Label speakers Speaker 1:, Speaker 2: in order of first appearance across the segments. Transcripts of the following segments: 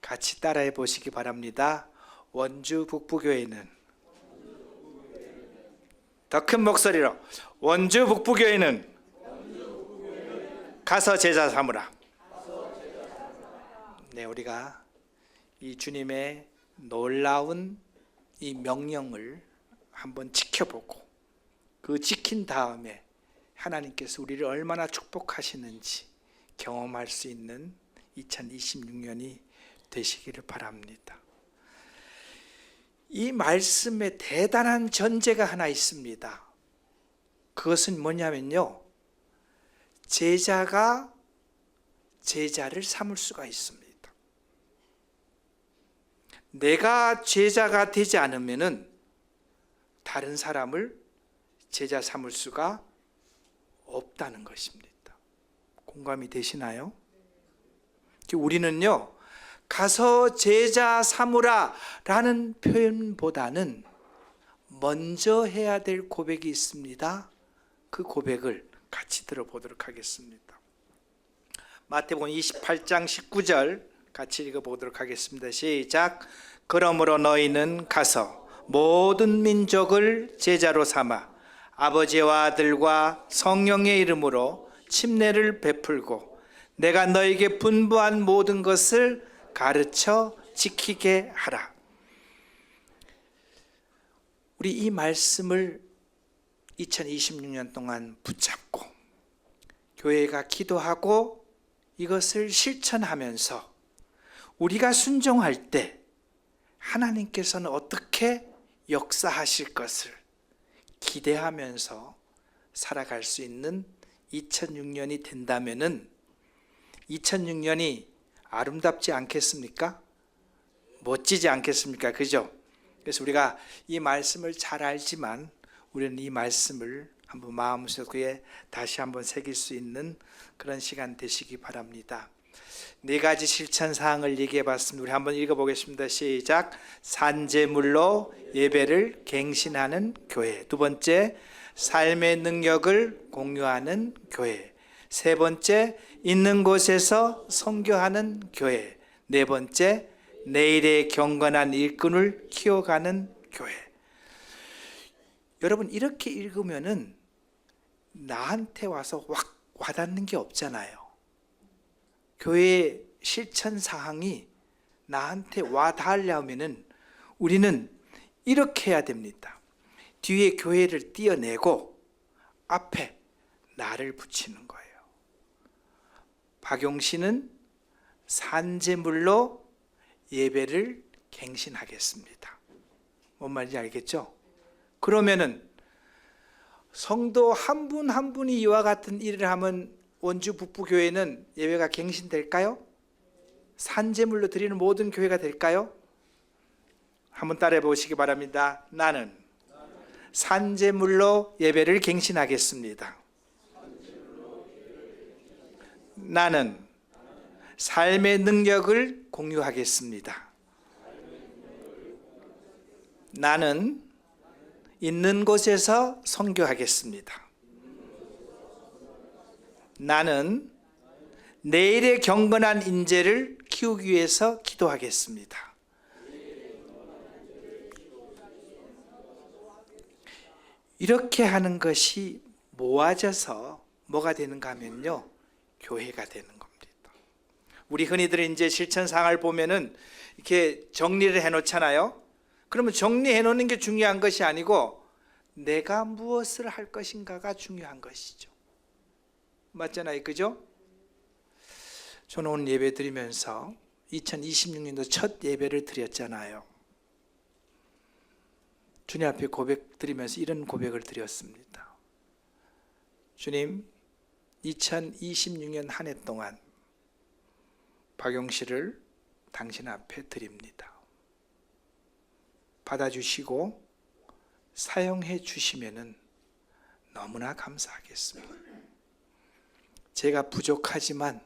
Speaker 1: 같이 따라해 보시기 바랍니다. 원주 북부교회는, 더 큰 목소리로, 원주 북부교회는 가서 제자 삼으라. 네, 우리가 이 주님의 놀라운 이 명령을 한번 지켜보고 그 지킨 다음에 하나님께서 우리를 얼마나 축복하시는지 경험할 수 있는 2026년이 되시기를 바랍니다. 이 말씀에 대단한 전제가 하나 있습니다. 그것은 뭐냐면요, 제자가 제자를 삼을 수가 있습니다. 내가 제자가 되지 않으면은 다른 사람을 제자 삼을 수가 없다는 것입니다. 공감이 되시나요? 우리는요, 가서 제자 삼으라 라는 표현보다는 먼저 해야 될 고백이 있습니다. 그 고백을 같이 들어보도록 하겠습니다. 마태복음 28장 19절 같이 읽어보도록 하겠습니다. 시작. 그러므로 너희는 가서 모든 민족을 제자로 삼아 아버지와 아들과 성령의 이름으로 침례를 베풀고 내가 너희에게 분부한 모든 것을 가르쳐 지키게 하라. 우리 이 말씀을 2026년 동안 붙잡고 교회가 기도하고 이것을 실천하면서 우리가 순종할 때 하나님께서는 어떻게 역사하실 것을 기대하면서 살아갈 수 있는 2006년이 된다면은 2006년이 아름답지 않겠습니까? 멋지지 않겠습니까? 그죠? 그래서 우리가 이 말씀을 잘 알지만 우리는 이 말씀을 한번 마음속에 다시 한번 새길 수 있는 그런 시간 되시기 바랍니다. 네 가지 실천 사항을 얘기해 봤습니다. 우리 한번 읽어보겠습니다. 시작. 산재물로 예배를 갱신하는 교회. 두 번째, 삶의 능력을 공유하는 교회. 세 번째, 있는 곳에서 선교하는 교회. 네 번째, 내일의 경건한 일꾼을 키워가는 교회. 여러분, 이렇게 읽으면은 나한테 와서 확 와닿는 게 없잖아요. 교회의 실천 사항이 나한테 와닿으려면은 우리는 이렇게 해야 됩니다. 뒤에 교회를 띄어내고 앞에 나를 붙이는 거예요. 박용신은 산재물로 예배를 갱신하겠습니다. 뭔 말인지 알겠죠? 그러면은 성도 한 분 한 분이 이와 같은 일을 하면 원주 북부교회는 예배가 갱신될까요? 산재물로 드리는 모든 교회가 될까요? 한번 따라해 보시기 바랍니다. 나는 산재물로 예배를 갱신하겠습니다. 나는 삶의 능력을 공유하겠습니다. 나는 있는 곳에서 선교하겠습니다. 나는 내일의 경건한 인재를 키우기 위해서 기도하겠습니다. 이렇게 하는 것이 모아져서 뭐가 되는가 하면요, 교회가 되는 겁니다. 우리 흔히들 이제 실천사항을 보면은 이렇게 정리를 해놓잖아요. 그러면 정리해 놓는 게 중요한 것이 아니고 내가 무엇을 할 것인가가 중요한 것이죠. 맞잖아요, 그죠? 저는 오늘 예배 드리면서 2026년도 첫 예배를 드렸잖아요. 주님 앞에 고백 드리면서 이런 고백을 드렸습니다. 주님, 2026년 한 해 동안 박용실을 당신 앞에 드립니다. 받아주시고 사용해 주시면은 너무나 감사하겠습니다. 제가 부족하지만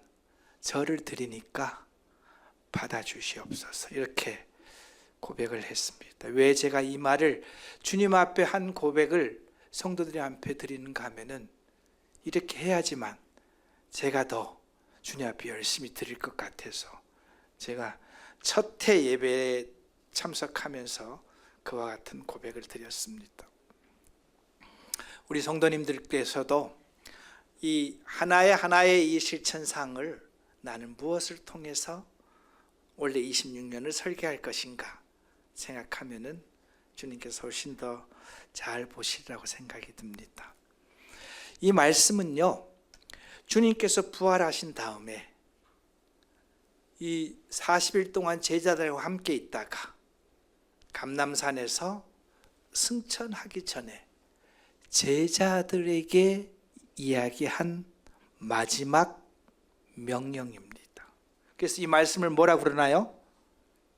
Speaker 1: 저를 드리니까 받아주시옵소서. 이렇게 고백을 했습니다. 왜 제가 이 말을 주님 앞에 한 고백을 성도들 앞에 드리는가 하면은 이렇게 해야지만 제가 더 주님 앞에 열심히 드릴 것 같아서 제가 첫 해 예배에 참석하면서 그와 같은 고백을 드렸습니다. 우리 성도님들께서도 이 하나의 이 실천상을 나는 무엇을 통해서 원래 26년을 설계할 것인가 생각하면은 주님께서 훨씬 더 잘 보시리라고 생각이 듭니다. 이 말씀은요, 주님께서 부활하신 다음에 이 40일 동안 제자들과 함께 있다가 감람산에서 승천하기 전에 제자들에게 이야기한 마지막 명령입니다. 그래서 이 말씀을 뭐라고 그러나요?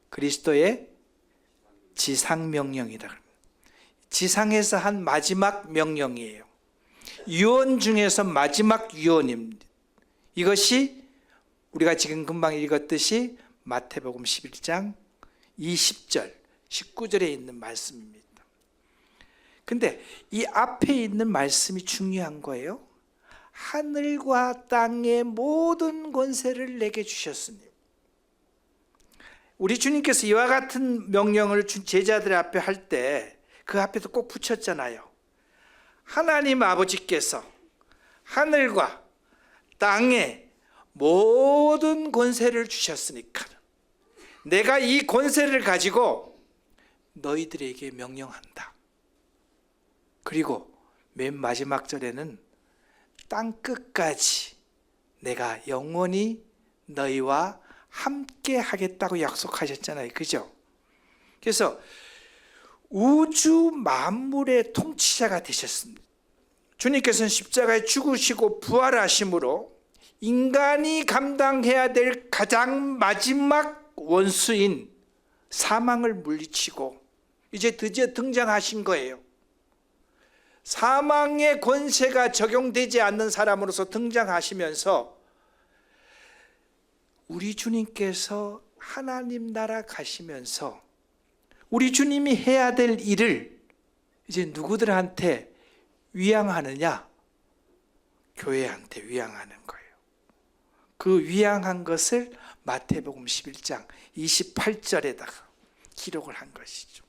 Speaker 1: 그리스도의 지상명령이라 합니다. 지상에서 한 마지막 명령이에요. 유언 중에서 마지막 유언입니다. 이것이 우리가 지금 금방 읽었듯이 마태복음 11장 20절, 19절에 있는 말씀입니다. 근데 이 앞에 있는 말씀이 중요한 거예요. 하늘과 땅의 모든 권세를 내게 주셨으니. 우리 주님께서 이와 같은 명령을 제자들 앞에 할 때 그 앞에도 꼭 붙였잖아요. 하나님 아버지께서 하늘과 땅에 모든 권세를 주셨으니까 내가 이 권세를 가지고 너희들에게 명령한다. 그리고 맨 마지막 절에는 땅 끝까지 내가 영원히 너희와 함께 하겠다고 약속하셨잖아요. 그죠? 그래서 우주 만물의 통치자가 되셨습니다. 주님께서는 십자가에 죽으시고 부활하심으로 인간이 감당해야 될 가장 마지막 원수인 사망을 물리치고 이제 드디어 등장하신 거예요. 사망의 권세가 적용되지 않는 사람으로서 등장하시면서 우리 주님께서 하나님 나라 가시면서 우리 주님이 해야 될 일을 이제 누구들한테 위양하느냐? 교회한테 위양하는 거예요. 그 위양한 것을 마태복음 11장 28절에다가 기록을 한 것이죠.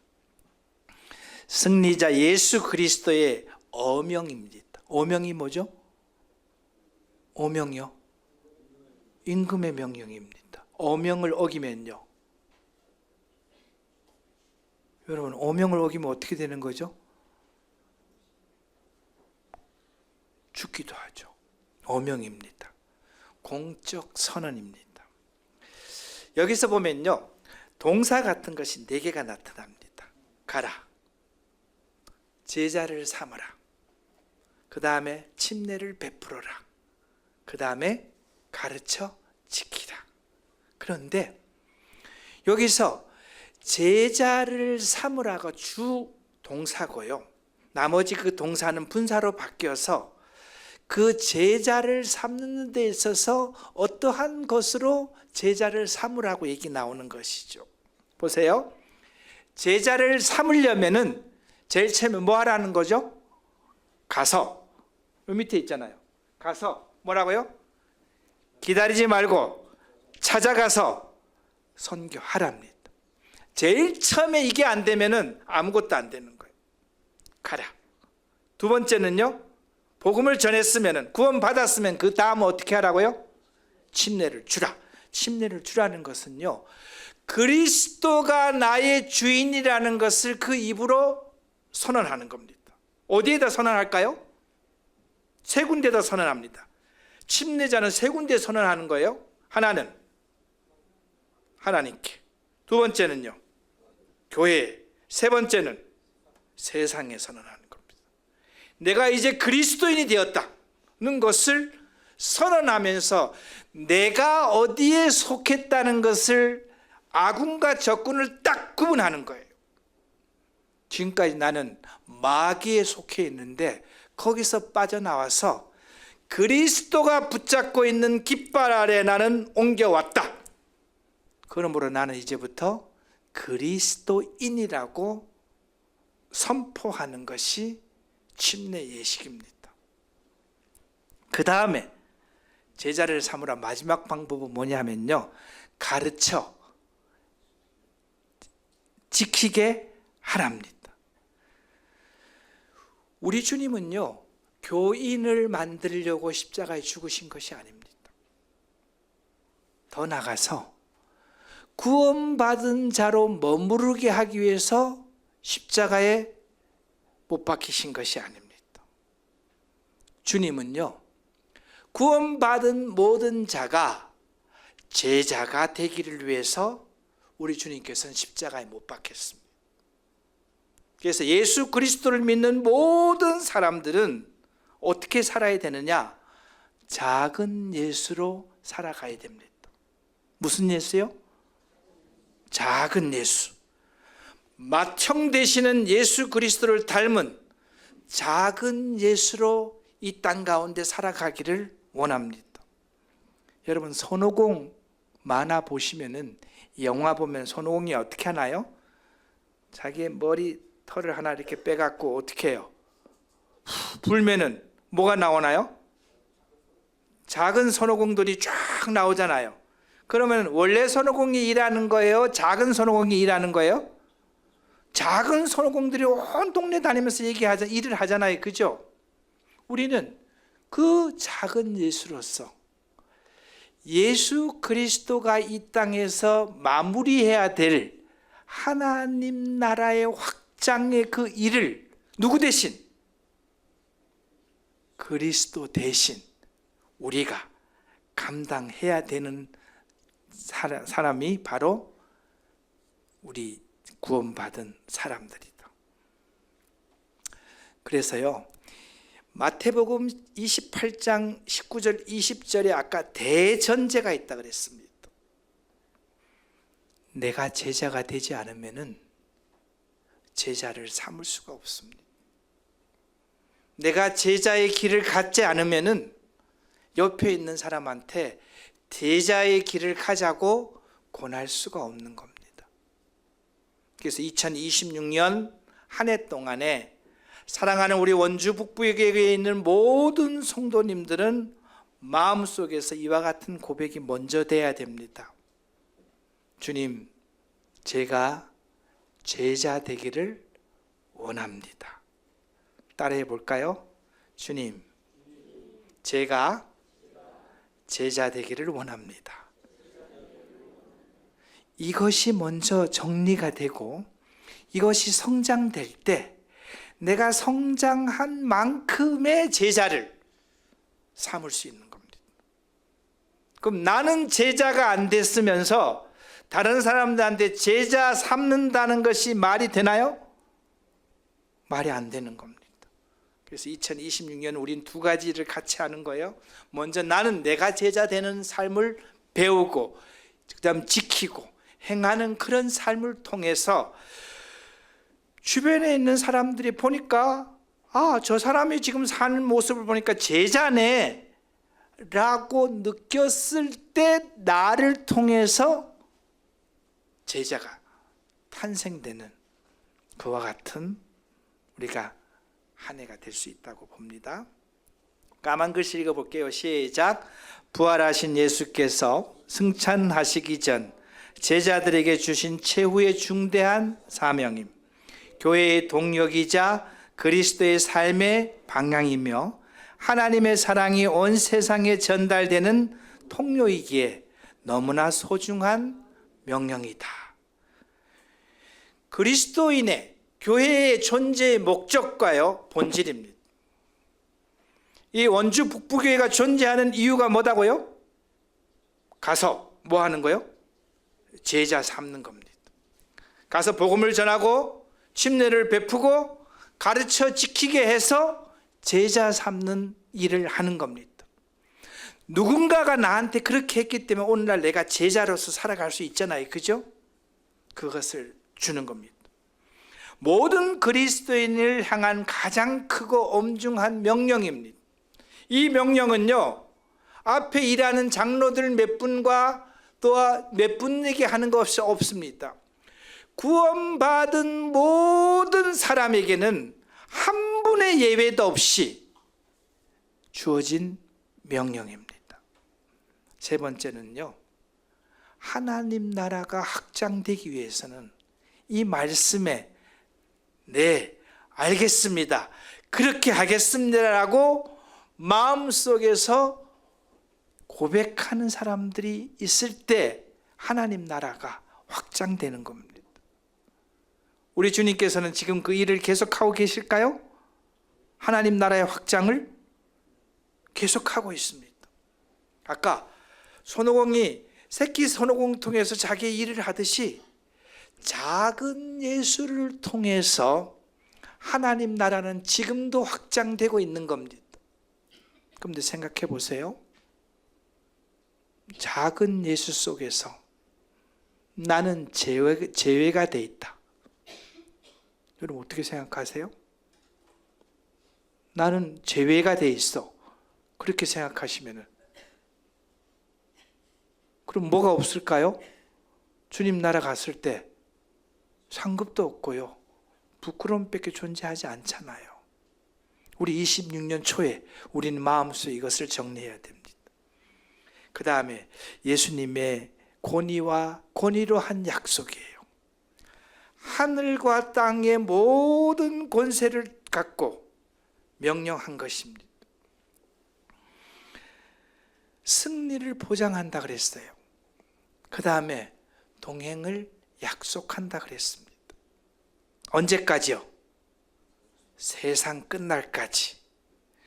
Speaker 1: 승리자 예수 그리스도의 어명입니다. 어명이 뭐죠? 어명이요? 임금의 명령입니다. 어명을 어기면요. 여러분, 어명을 어기면 어떻게 되는 거죠? 죽기도 하죠. 어명입니다. 공적 선언입니다. 여기서 보면요, 동사 같은 것이 4개가 나타납니다. 가라, 제자를 삼으라, 그 다음에 침례를 베풀어라, 그 다음에 가르쳐 지키라. 그런데 여기서 제자를 삼으라가 주 동사고요, 나머지 그 동사는 분사로 바뀌어서 그 제자를 삼는 데 있어서 어떠한 것으로 제자를 삼으라고 얘기 나오는 것이죠. 보세요. 제자를 삼으려면은 제일 처음에 뭐 하라는 거죠? 가서, 요 밑에 있잖아요. 가서 뭐라고요? 기다리지 말고 찾아가서 선교하랍니다. 제일 처음에 이게 안 되면은 아무것도 안 되는 거예요. 가라. 두 번째는요, 복음을 전했으면, 구원 받았으면 그 다음 어떻게 하라고요? 침례를 주라. 침례를 주라는 것은요, 그리스도가 나의 주인이라는 것을 그 입으로 선언하는 겁니다. 어디에다 선언할까요? 3군데다 선언합니다. 침례자는 3군데 선언하는 거예요. 하나는 하나님께, 두 번째는요 교회에, 세 번째는 세상에 선언하는 겁니다. 내가 이제 그리스도인이 되었다는 것을 선언하면서 내가 어디에 속했다는 것을 아군과 적군을 딱 구분하는 거예요. 지금까지 나는 마귀에 속해 있는데 거기서 빠져나와서 그리스도가 붙잡고 있는 깃발 아래 나는 옮겨왔다. 그러므로 나는 이제부터 그리스도인이라고 선포하는 것이 침례 예식입니다. 그 다음에 제자를 삼으라 마지막 방법은 뭐냐면요, 가르쳐 지키게 하랍니다. 우리 주님은요, 교인을 만들려고 십자가에 죽으신 것이 아닙니다. 더 나아가서 구원받은 자로 머무르게 하기 위해서 십자가에 못 박히신 것이 아닙니다. 주님은요, 구원받은 모든 자가 제자가 되기를 위해서 우리 주님께서는 십자가에 못 박혔습니다. 그래서 예수 그리스도를 믿는 모든 사람들은 어떻게 살아야 되느냐? 작은 예수로 살아가야 됩니다. 무슨 예수요? 작은 예수. 맏형 되시는 예수 그리스도를 닮은 작은 예수로 이 땅 가운데 살아가기를 원합니다. 여러분, 손오공 만화 보시면은, 영화 보면 손오공이 어떻게 하나요? 자기의 머리 털을 하나 이렇게 빼갖고 어떻게 해요? 불면은 뭐가 나오나요? 작은 손오공들이 쫙 나오잖아요. 그러면 원래 손오공이 일하는 거예요? 작은 손오공이 일하는 거예요? 작은 손오공들이 온 동네 다니면서 일을 하잖아요. 그죠? 우리는 그 작은 예수로서 예수 그리스도가 이 땅에서 마무리해야 될 하나님 나라의 확장의 그 일을 누구 대신? 그리스도 대신 우리가 감당해야 되는 사람이 바로 우리 구원받은 사람들이다. 그래서요, 마태복음 28장 19절 20절에 아까 대전제가 있다 그랬습니다. 내가 제자가 되지 않으면은 제자를 삼을 수가 없습니다. 내가 제자의 길을 갖지 않으면은 옆에 있는 사람한테 제자의 길을 가자고 권할 수가 없는 겁니다. 그래서 2026년 한 해 동안에 사랑하는 우리 원주 북부교회에 있는 모든 성도님들은 마음속에서 이와 같은 고백이 먼저 돼야 됩니다. 주님, 제가 제자 되기를 원합니다. 따라해 볼까요? 주님, 제가 제자 되기를 원합니다. 이것이 먼저 정리가 되고 이것이 성장될 때 내가 성장한 만큼의 제자를 삼을 수 있는 겁니다. 그럼 나는 제자가 안 됐으면서 다른 사람들한테 제자 삼는다는 것이 말이 되나요? 말이 안 되는 겁니다. 그래서 2026년 우린 두 가지를 같이 하는 거예요. 먼저 나는 내가 제자 되는 삶을 배우고 그다음 지키고 행하는 그런 삶을 통해서 주변에 있는 사람들이 보니까 저 사람이 지금 사는 모습을 보니까 제자네 라고 느꼈을 때 나를 통해서 제자가 탄생되는 그와 같은 우리가 한 해가 될 수 있다고 봅니다. 까만 글씨 읽어볼게요. 시작. 부활하신 예수께서 승천하시기 전 제자들에게 주신 최후의 중대한 사명임, 교회의 동력이자 그리스도의 삶의 방향이며 하나님의 사랑이 온 세상에 전달되는 통로이기에 너무나 소중한 명령이다. 그리스도인의 교회의 존재의 목적과요, 본질입니다. 이 원주 북부교회가 존재하는 이유가 뭐다고요? 가서 뭐 하는 거요? 제자 삼는 겁니다. 가서 복음을 전하고 침례를 베푸고 가르쳐 지키게 해서 제자 삼는 일을 하는 겁니다. 누군가가 나한테 그렇게 했기 때문에 오늘날 내가 제자로서 살아갈 수 있잖아요. 그죠? 그것을 주는 겁니다. 모든 그리스도인을 향한 가장 크고 엄중한 명령입니다. 이 명령은요, 앞에 일하는 장로들 몇 분과 또 몇 분에게 하는 것이 없습니다. 구원받은 모든 사람에게는 한 분의 예외도 없이 주어진 명령입니다. 세 번째는요, 하나님 나라가 확장되기 위해서는 이 말씀에 네, 알겠습니다, 그렇게 하겠습니다라고 마음속에서 고백하는 사람들이 있을 때 하나님 나라가 확장되는 겁니다. 우리 주님께서는 지금 그 일을 계속하고 계실까요? 하나님 나라의 확장을 계속하고 있습니다. 아까 손오공이 새끼 손오공 통해서 자기의 일을 하듯이 작은 예수를 통해서 하나님 나라는 지금도 확장되고 있는 겁니다. 그런데 생각해 보세요. 작은 예수 속에서 나는 제외가 돼 있다. 여러분 어떻게 생각하세요? 나는 제외가 돼 있어. 그렇게 생각하시면은 그럼 뭐가 없을까요? 주님 나라 갔을 때 상급도 없고요, 부끄러움밖에 존재하지 않잖아요. 우리 26년 초에 우리는 마음속에 이것을 정리해야 됩니다. 그 다음에 예수님의 권위로 한 약속이에요. 하늘과 땅의 모든 권세를 갖고 명령한 것입니다. 승리를 보장한다 그랬어요. 그 다음에 동행을 약속한다 그랬습니다. 언제까지요? 세상 끝날까지.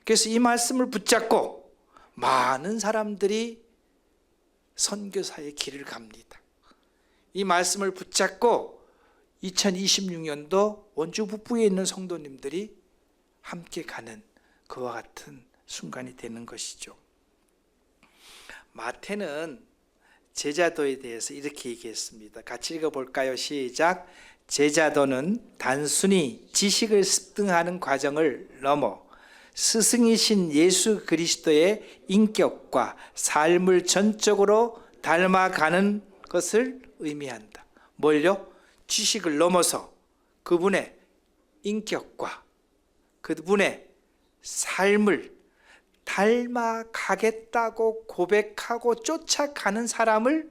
Speaker 1: 그래서 이 말씀을 붙잡고 많은 사람들이 선교사의 길을 갑니다. 이 말씀을 붙잡고 2026년도 원주 북부에 있는 성도님들이 함께 가는 그와 같은 순간이 되는 것이죠. 마태는 제자도에 대해서 이렇게 얘기했습니다. 같이 읽어볼까요? 시작. 제자도는 단순히 지식을 습득하는 과정을 넘어 스승이신 예수 그리스도의 인격과 삶을 전적으로 닮아가는 것을 의미한다. 뭘요? 지식을 넘어서 그분의 인격과 그분의 삶을 닮아가겠다고 고백하고 쫓아가는 사람을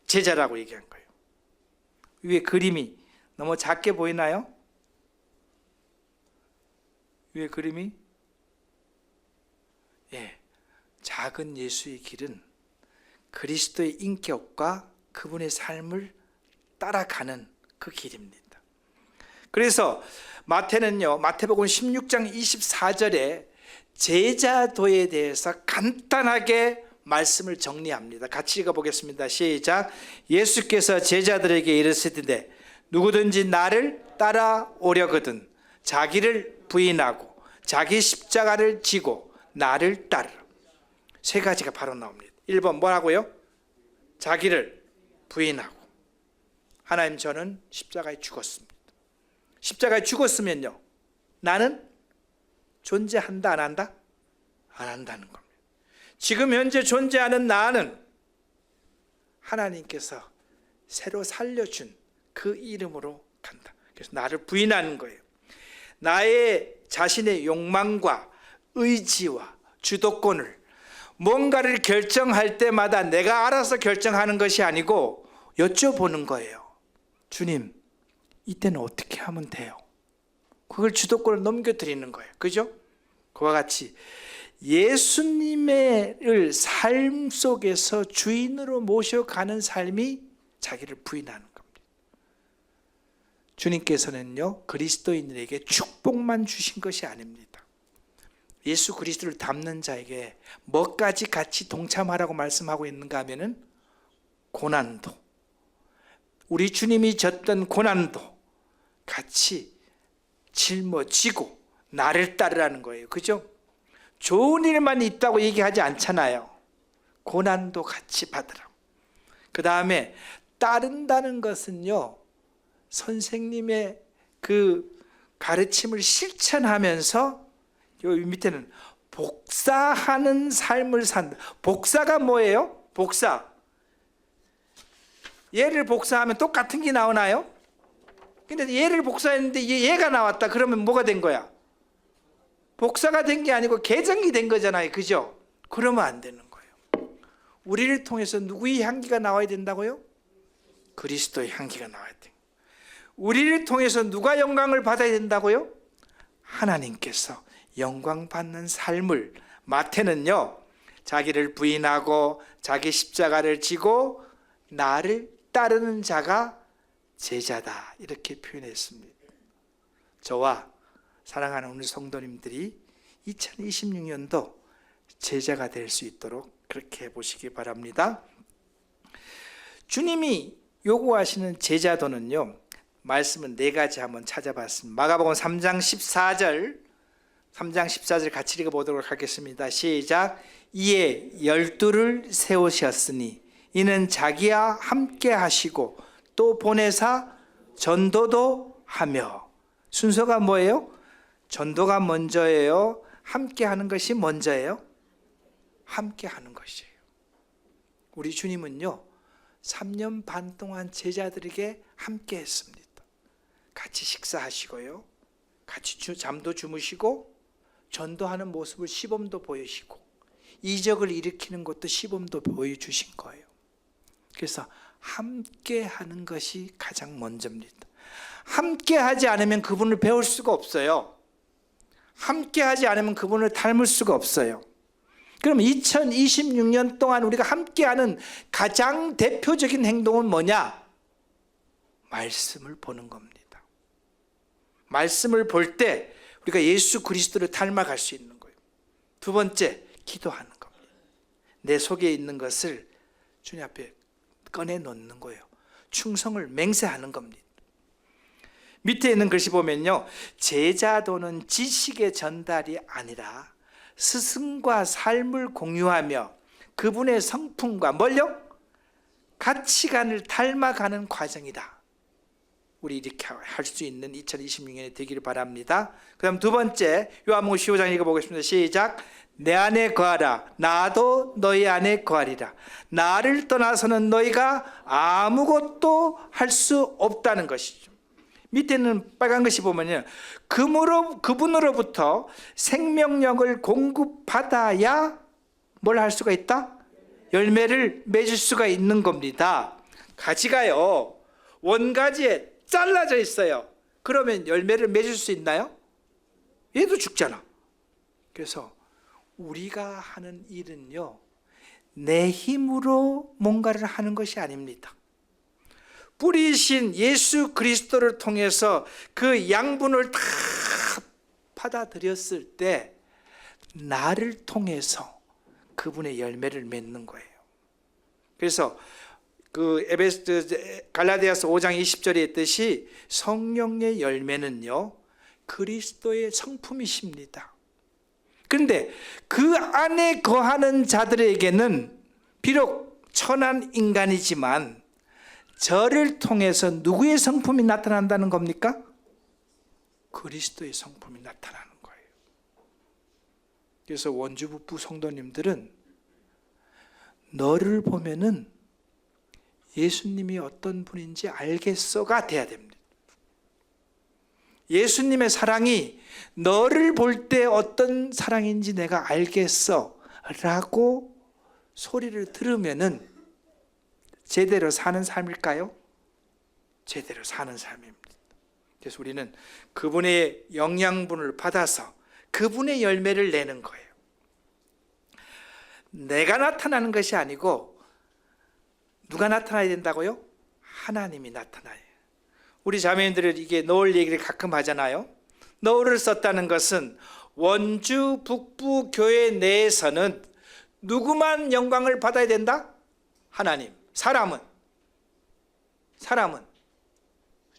Speaker 1: 제자라고 얘기한 거예요. 위에 그림이 너무 작게 보이나요? 위에 그림이 작은 예수의 길은 그리스도의 인격과 그분의 삶을 따라가는 그 길입니다. 그래서 마태는요, 마태복음 16장 24절에 제자도에 대해서 간단하게 말씀을 정리합니다. 같이 읽어보겠습니다. 시작. 예수께서 제자들에게 이르시되 누구든지 나를 따라오려거든 자기를 부인하고 자기 십자가를 지고 나를 따르라. 세 가지가 바로 나옵니다. 1번 뭐라고요? 자기를 부인하고. 하나님, 저는 십자가에 죽었습니다. 십자가에 죽었으면요, 나는 존재한다 안 한다? 안 한다는 겁니다. 지금 현재 존재하는 나는 하나님께서 새로 살려준 그 이름으로 간다. 그래서 나를 부인하는 거예요. 나의 자신의 욕망과 의지와 주도권을 뭔가를 결정할 때마다 내가 알아서 결정하는 것이 아니고 여쭤보는 거예요. 주님, 이때는 어떻게 하면 돼요? 그걸 주도권을 넘겨드리는 거예요. 그죠? 그와 같이 예수님의 삶 속에서 주인으로 모셔가는 삶이 자기를 부인하는 겁니다. 주님께서는요, 그리스도인들에게 축복만 주신 것이 아닙니다. 예수 그리스도를 닮는 자에게 뭐까지 같이 동참하라고 말씀하고 있는가 하면은 고난도, 우리 주님이 졌던 고난도 같이 짊어지고 나를 따르라는 거예요. 그죠? 좋은 일만 있다고 얘기하지 않잖아요. 고난도 같이 받으라. 그 다음에 따른다는 것은요, 선생님의 그 가르침을 실천하면서 여기 밑에는 복사하는 삶을 산다. 복사가 뭐예요? 복사. 얘를 복사하면 똑같은 게 나오나요? 근데 얘를 복사했는데 얘가 나왔다. 그러면 뭐가 된 거야? 복사가 된 게 아니고 개정이 된 거잖아요. 그죠? 그러면 안 되는 거예요. 우리를 통해서 누구의 향기가 나와야 된다고요? 그리스도의 향기가 나와야 돼요. 우리를 통해서 누가 영광을 받아야 된다고요? 하나님께서 영광 받는 삶을, 마태는요 자기를 부인하고 자기 십자가를 지고 나를 따르는 자가 제자다 이렇게 표현했습니다. 저와 사랑하는 우리 성도님들이 2026년도 제자가 될 수 있도록 그렇게 해보시기 바랍니다. 주님이 요구하시는 제자도는요, 말씀은 네 가지 한번 찾아봤습니다. 마가복음 3장 14절 같이 읽어보도록 하겠습니다. 시작. 이에 12를 세우셨으니 이는 자기와 함께 하시고 또 보내사 전도도 하며. 순서가 뭐예요? 전도가 먼저예요? 함께 하는 것이 먼저예요? 함께 하는 것이에요. 우리 주님은요 3년 반 동안 제자들에게 함께 했습니다. 같이 식사하시고요, 같이 잠도 주무시고, 전도하는 모습을 시범도 보여주시고, 이적을 일으키는 것도 시범도 보여주신 거예요. 그래서 함께 하는 것이 가장 먼저입니다. 함께 하지 않으면 그분을 배울 수가 없어요. 함께 하지 않으면 그분을 닮을 수가 없어요. 그럼 2026년 동안 우리가 함께하는 가장 대표적인 행동은 뭐냐? 말씀을 보는 겁니다. 말씀을 볼 때 우리가 예수 그리스도를 닮아갈 수 있는 거예요. 두 번째, 기도하는 겁니다. 내 속에 있는 것을 주님 앞에 꺼내 놓는 거예요. 충성을 맹세하는 겁니다. 밑에 있는 글씨 보면요, 제자도는 지식의 전달이 아니라 스승과 삶을 공유하며 그분의 성품과 뭘요? 가치관을 닮아가는 과정이다. 우리 이렇게 할 수 있는 2026년이 되기를 바랍니다. 그 다음 두 번째, 요한복음 15장 읽어보겠습니다. 시작. 내 안에 거하라. 나도 너희 안에 거하리라. 나를 떠나서는 너희가 아무것도 할 수 없다는 것이죠. 밑에는 빨간 것이 보면요, 그분으로부터 생명력을 공급받아야 뭘 할 수가 있다? 열매를 맺을 수가 있는 겁니다. 가지가요 원가지에 잘라져 있어요. 그러면 열매를 맺을 수 있나요? 얘도 죽잖아. 그래서 우리가 하는 일은요, 내 힘으로 뭔가를 하는 것이 아닙니다. 뿌리신 예수 그리스도를 통해서 그 양분을 다 받아들였을 때 나를 통해서 그분의 열매를 맺는 거예요. 그래서 갈라디아서 5장 20절에 있듯이 성령의 열매는요 그리스도의 성품이십니다. 그런데 그 안에 거하는 자들에게는 비록 천한 인간이지만 저를 통해서 누구의 성품이 나타난다는 겁니까? 그리스도의 성품이 나타나는 거예요. 그래서 원주북부 성도님들은 너를 보면은 예수님이 어떤 분인지 알겠어가 돼야 됩니다. 예수님의 사랑이 너를 볼 때 어떤 사랑인지 내가 알겠어 라고 소리를 들으면은 제대로 사는 삶일까요? 제대로 사는 삶입니다. 그래서 우리는 그분의 영양분을 받아서 그분의 열매를 내는 거예요. 내가 나타나는 것이 아니고 누가 나타나야 된다고요? 하나님이 나타나요. 우리 자매님들은 이게 너울 얘기를 가끔 하잖아요. 너울을 썼다는 것은 원주 북부 교회 내에서는 누구만 영광을 받아야 된다? 하나님. 사람은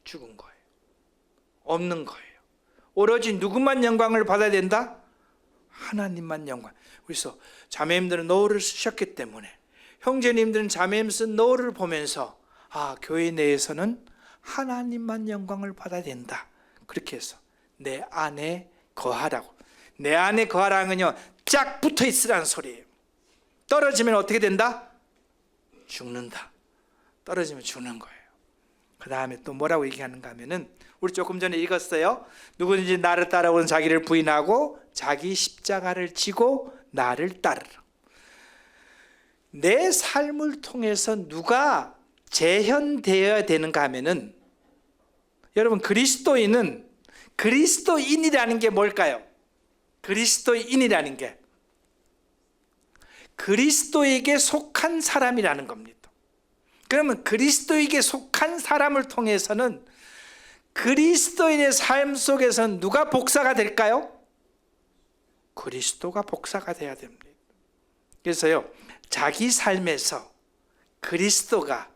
Speaker 1: 죽은 거예요. 없는 거예요. 오로지 누구만 영광을 받아야 된다? 하나님만 영광. 그래서 자매님들은 너울을 쓰셨기 때문에, 형제님들은 자매님 쓴 너울을 보면서 교회 내에서는 하나님만 영광을 받아야 된다. 그렇게 해서 내 안에 거하라고. 내 안에 거하라는 건요, 쫙 붙어 있으라는 소리예요. 떨어지면 어떻게 된다? 죽는다. 떨어지면 죽는 거예요. 그 다음에 또 뭐라고 얘기하는가 하면은, 우리 조금 전에 읽었어요. 누구든지 나를 따라오는 자기를 부인하고 자기 십자가를 지고 나를 따르라. 내 삶을 통해서 누가 재현되어야 되는가 하면은 여러분, 그리스도인이라는 게 뭘까요? 그리스도인이라는 게 그리스도에게 속한 사람이라는 겁니다. 그러면 그리스도에게 속한 사람을 통해서는 그리스도인의 삶 속에서는 누가 복사가 될까요? 그리스도가 복사가 돼야 됩니다. 그래서요, 자기 삶에서 그리스도가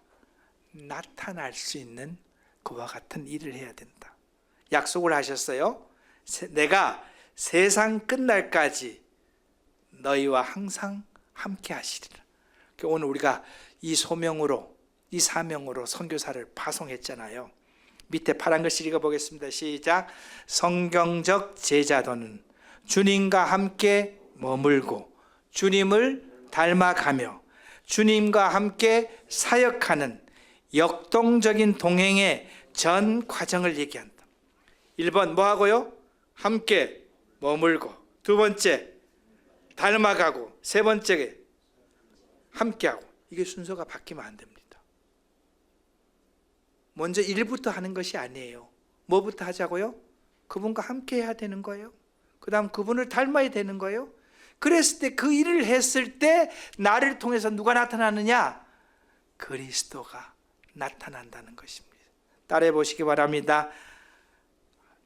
Speaker 1: 나타날 수 있는 그와 같은 일을 해야 된다. 약속을 하셨어요. 내가 세상 끝날까지 너희와 항상 함께 하시리라. 오늘 우리가 이 소명으로, 이 사명으로 선교사를 파송했잖아요. 밑에 파란 글씨 읽어보겠습니다. 시작. 성경적 제자도는 주님과 함께 머물고 주님을 닮아가며 주님과 함께 사역하는 역동적인 동행의 전 과정을 얘기한다. 1번 뭐 하고요? 함께 머물고, 두 번째 닮아가고, 세 번째 함께하고. 이게 순서가 바뀌면 안 됩니다. 먼저 일부터 하는 것이 아니에요. 뭐부터 하자고요? 그분과 함께 해야 되는 거예요. 그 다음 그분을 닮아야 되는 거예요. 그랬을 때, 그 일을 했을 때 나를 통해서 누가 나타나느냐? 그리스도가 나타난다는 것입니다. 따라해 보시기 바랍니다.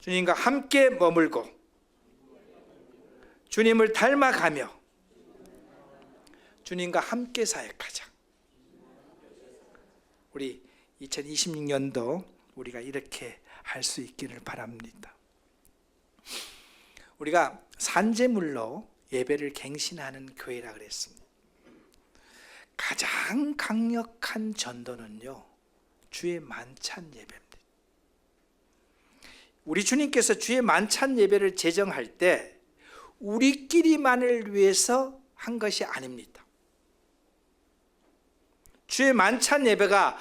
Speaker 1: 주님과 함께 머물고 주님을 닮아가며 주님과 함께 사역하자. 우리 2026년도 우리가 이렇게 할 수 있기를 바랍니다. 우리가 산재물로 예배를 갱신하는 교회라 그랬습니다. 가장 강력한 전도는요, 주의 만찬 예배입니다. 우리 주님께서 주의 만찬 예배를 제정할 때 우리끼리만을 위해서 한 것이 아닙니다. 주의 만찬 예배가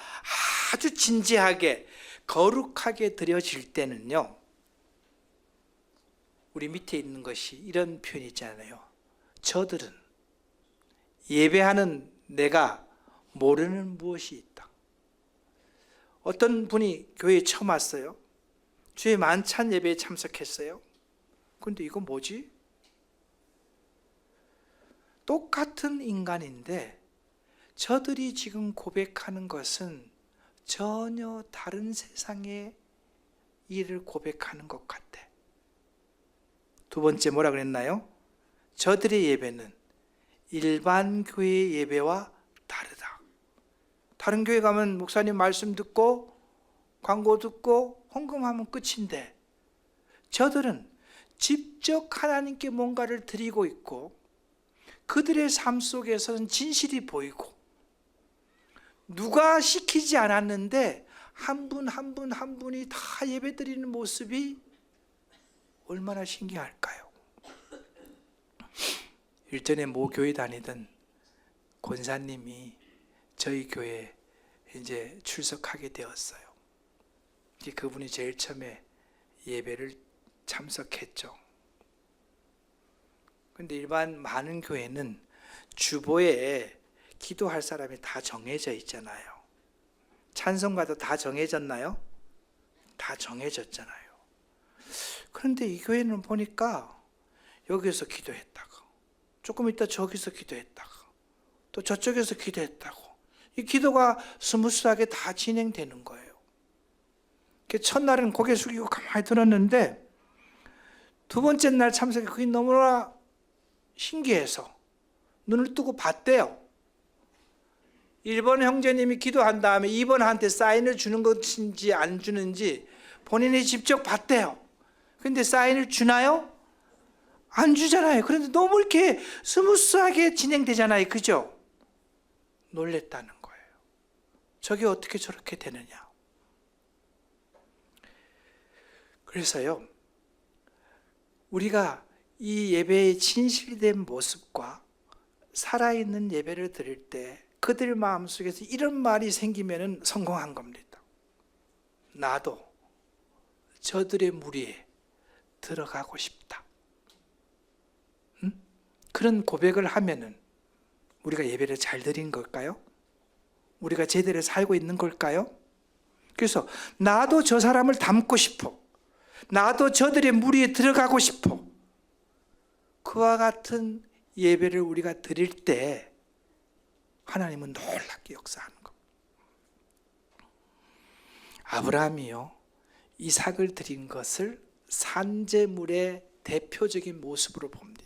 Speaker 1: 아주 진지하게 거룩하게 드려질 때는요, 우리 밑에 있는 것이 이런 표현이 있잖아요. 저들은 예배하는 내가 모르는 무엇이 있다. 어떤 분이 교회에 처음 왔어요. 주의 만찬 예배에 참석했어요. 근데 이거 뭐지? 똑같은 인간인데 저들이 지금 고백하는 것은 전혀 다른 세상의 일을 고백하는 것 같아. 두 번째 뭐라 그랬나요? 저들의 예배는 일반 교회의 예배와 다르다. 다른 교회 가면 목사님 말씀 듣고 광고 듣고 헌금하면 끝인데, 저들은 직접 하나님께 뭔가를 드리고 있고 그들의 삶 속에서는 진실이 보이고, 누가 시키지 않았는데 한 분 한 분 한 분이 다 예배드리는 모습이 얼마나 신기할까요? 일전에 모 교회 다니던 권사님이 저희 교회에 이제 출석하게 되었어요. 그분이 제일 처음에 예배를 참석했죠. 근데 일반 많은 교회는 주보에 기도할 사람이 다 정해져 있잖아요. 찬송가도 다 정해졌나요? 다 정해졌잖아요. 그런데 이 교회는 보니까 여기서 기도했다가 조금 있다 저기서 기도했다가 또 저쪽에서 기도했다고, 이 기도가 스무스하게 다 진행되는 거예요. 첫날은 고개 숙이고 가만히 들었는데 두 번째 날 참석해 그게 너무나 신기해서 눈을 뜨고 봤대요. 1번 형제님이 기도한 다음에 2번한테 사인을 주는 것인지 안 주는지 본인이 직접 봤대요. 근데 사인을 주나요? 안 주잖아요. 그런데 너무 이렇게 스무스하게 진행되잖아요. 그죠? 놀랬다는 거예요. 저게 어떻게 저렇게 되느냐. 그래서요, 우리가 이 예배의 진실된 모습과 살아있는 예배를 드릴 때 그들 마음속에서 이런 말이 생기면 성공한 겁니다. 나도 저들의 무리에 들어가고 싶다. 그런 고백을 하면은 우리가 예배를 잘 드린 걸까요? 우리가 제대로 살고 있는 걸까요? 그래서 나도 저 사람을 닮고 싶어. 나도 저들의 무리에 들어가고 싶어. 그와 같은 예배를 우리가 드릴 때 하나님은 놀랍게 역사하는 겁니다. 아브라함이요, 이삭을 드린 것을 산제물의 대표적인 모습으로 봅니다.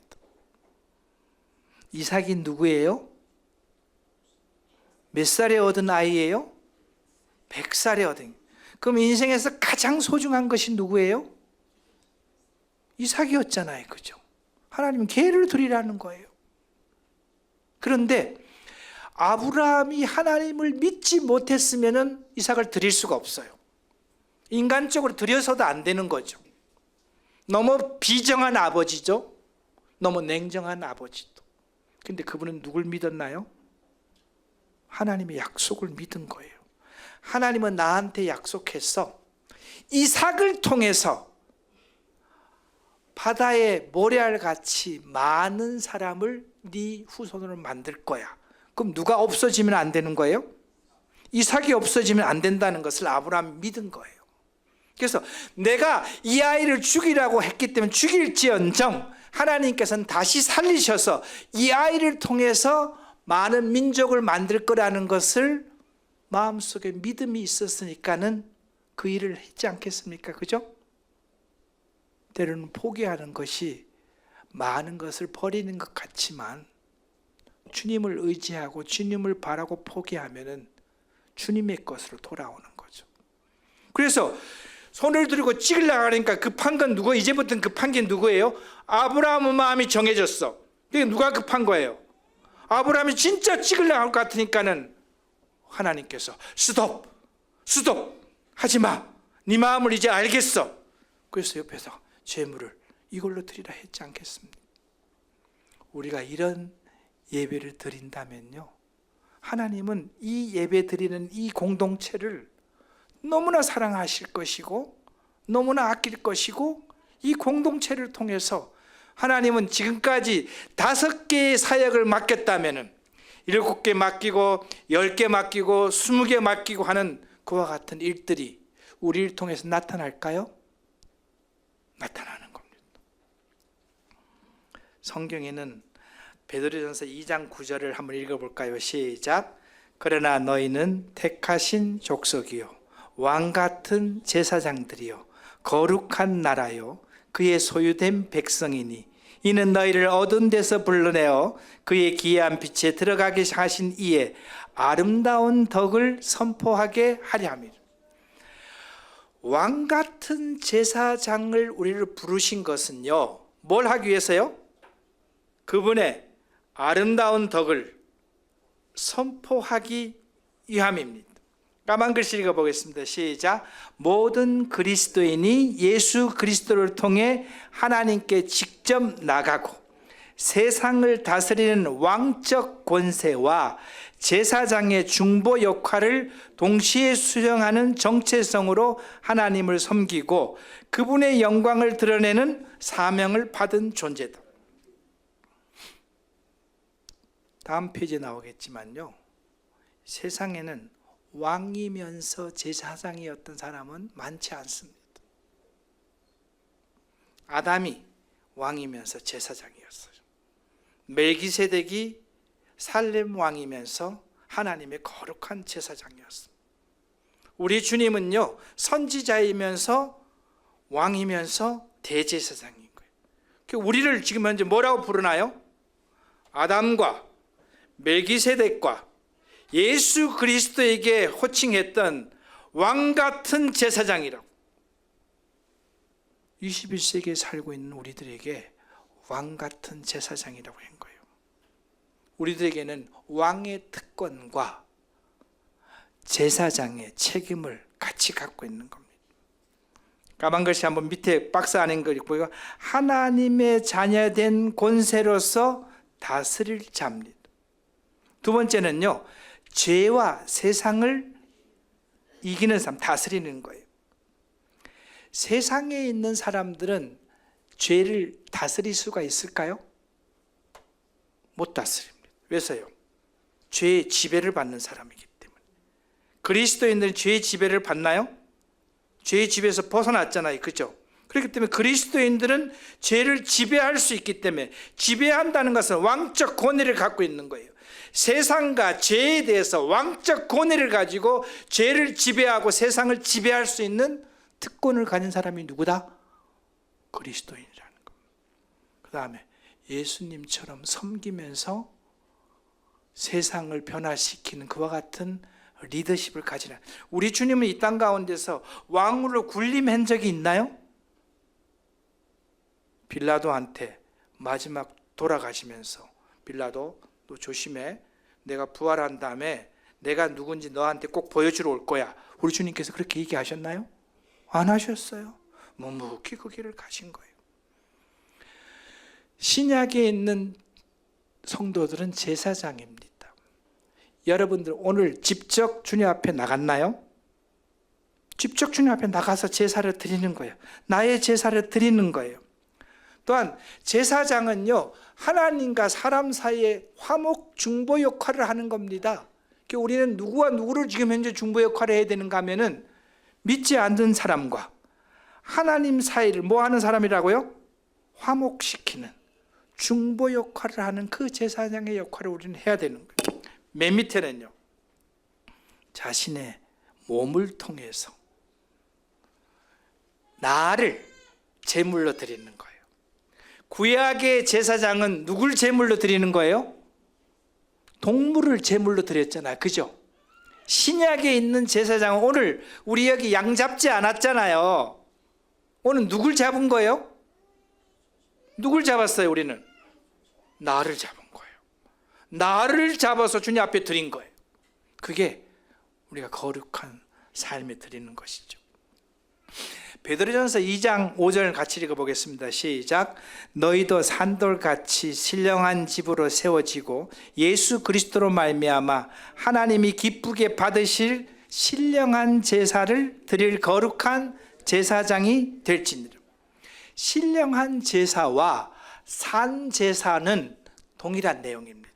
Speaker 1: 이삭이 누구예요? 몇 살에 얻은 아이예요? 100살에 얻은. 그럼 인생에서 가장 소중한 것이 누구예요? 이삭이었잖아요. 그죠? 하나님은 걔를 드리라는 거예요. 그런데 아브라함이 하나님을 믿지 못했으면 이삭을 드릴 수가 없어요. 인간적으로 드려서도 안 되는 거죠. 너무 비정한 아버지죠. 너무 냉정한 아버지도. 근데 그분은 누굴 믿었나요? 하나님의 약속을 믿은 거예요. 하나님은 나한테 약속해서 이삭을 통해서 바다의 모래알같이 많은 사람을 네 후손으로 만들 거야. 그럼 누가 없어지면 안 되는 거예요? 이삭이 없어지면 안 된다는 것을 아브라함이 믿은 거예요. 그래서 내가 이 아이를 죽이라고 했기 때문에 죽일지언정 하나님께서는 다시 살리셔서 이 아이를 통해서 많은 민족을 만들 거라는 것을 마음속에 믿음이 있었으니까는 그 일을 했지 않겠습니까? 그죠? 때로는 포기하는 것이 많은 것을 버리는 것 같지만 주님을 의지하고 주님을 바라고 포기하면은 주님의 것으로 돌아오는 거죠. 그래서 손을 들고 찍으려고 하니까 급한 건 누구? 이제부터는 급한 게 누구예요? 아브라함의 마음이 정해졌어. 이게 누가 급한 거예요? 아브라함이 진짜 찍으려고 할 것 같으니까는 하나님께서 스톱 하지 마. 네 마음을 이제 알겠어. 그래서 옆에서 제물을 이걸로 드리라 했지 않겠습니까? 우리가 이런 예배를 드린다면요, 하나님은 이 예배 드리는 이 공동체를 너무나 사랑하실 것이고 너무나 아낄 것이고 이 공동체를 통해서 하나님은 지금까지 5개의 사역을 맡겼다면 7개 맡기고 10개 맡기고 20개 맡기고 하는 그와 같은 일들이 우리를 통해서 나타날까요? 나타나는 겁니다. 성경에는 베드로전서 2장 9절을 한번 읽어볼까요? 시작. 그러나 너희는 택하신 족속이요 왕같은 제사장들이요 거룩한 나라요 그의 소유된 백성이니 이는 너희를 어두운 데서 불러내어 그의 기이한 빛에 들어가게 하신 이의 아름다운 덕을 선포하게 하려 함이라. 왕같은 제사장을 우리를 부르신 것은요, 뭘 하기 위해서요? 그분의 아름다운 덕을 선포하기 위함입니다. 까만 글씨 읽어보겠습니다. 시작. 모든 그리스도인이 예수 그리스도를 통해 하나님께 직접 나가고 세상을 다스리는 왕적 권세와 제사장의 중보 역할을 동시에 수행하는 정체성으로 하나님을 섬기고 그분의 영광을 드러내는 사명을 받은 존재다. 다음 페이지에 나오겠지만요, 세상에는 왕이면서 제사장이었던 사람은 많지 않습니다. 아담이 왕이면서 제사장이었어요. 멜기세덱이 살렘 왕이면서 하나님의 거룩한 제사장이었습니다. 우리 주님은요, 선지자이면서 왕이면서 대제사장인 거예요. 우리를 지금 현재 뭐라고 부르나요? 아담과 멜기세덱과 예수 그리스도에게 호칭했던 왕같은 제사장이라고. 21세기에 살고 있는 우리들에게 왕같은 제사장이라고 한 거예요. 우리들에게는 왕의 특권과 제사장의 책임을 같이 갖고 있는 겁니다. 까만 글씨 한번 밑에 박스 안에 거 읽고, 하나님의 자녀된 권세로서 다스릴 자입니다. 두 번째는요, 죄와 세상을 이기는 사람, 다스리는 거예요. 세상에 있는 사람들은 죄를 다스릴 수가 있을까요? 못 다스립니다. 왜서요? 죄의 지배를 받는 사람이기 때문에. 그리스도인들은 죄의 지배를 받나요? 죄의 지배에서 벗어났잖아요. 그죠? 그렇기 때문에 그리스도인들은 죄를 지배할 수 있기 때문에, 지배한다는 것은 왕적 권위를 갖고 있는 거예요. 세상과 죄에 대해서 왕적 권위를 가지고 죄를 지배하고 세상을 지배할 수 있는 특권을 가진 사람이 누구다? 그리스도인이라는 겁니다. 그 다음에 예수님처럼 섬기면서 세상을 변화시키는 그와 같은 리더십을 가지는, 우리 주님은 이 땅 가운데서 왕으로 군림한 적이 있나요? 빌라도한테 마지막 돌아가시면서, 빌라도 너 조심해, 내가 부활한 다음에 내가 누군지 너한테 꼭 보여주러 올 거야. 우리 주님께서 그렇게 얘기하셨나요? 안 하셨어요. 묵묵히 그 길을 가신 거예요. 신약에 있는 성도들은 제사장입니다. 여러분들 오늘 직접 주님 앞에 나갔나요? 직접 주님 앞에 나가서 제사를 드리는 거예요. 나의 제사를 드리는 거예요. 또한 제사장은요, 하나님과 사람 사이에 화목 중보 역할을 하는 겁니다. 우리는 누구와 누구를 지금 현재 중보 역할을 해야 되는가 하면은, 믿지 않는 사람과 하나님 사이를 뭐 하는 사람이라고요? 화목시키는 중보 역할을 하는 그 제사장의 역할을 우리는 해야 되는 거예요. 맨 밑에는요, 자신의 몸을 통해서 나를 제물로 드리는 거예요. 구약의 제사장은 누굴 제물로 드리는 거예요? 동물을 제물로 드렸잖아요. 그죠? 신약에 있는 제사장은, 오늘 우리 여기 양 잡지 않았잖아요. 오늘 누굴 잡은 거예요? 누굴 잡았어요? 우리는 나를 잡은 거예요. 나를 잡아서 주님 앞에 드린 거예요. 그게 우리가 거룩한 삶에 드리는 것이죠. 베드로전서 2장 5절 같이 읽어보겠습니다. 시작. 너희도 산돌같이 신령한 집으로 세워지고 예수 그리스도로 말미암아 하나님이 기쁘게 받으실 신령한 제사를 드릴 거룩한 제사장이 될지니라. 신령한 제사와 산 제사는 동일한 내용입니다.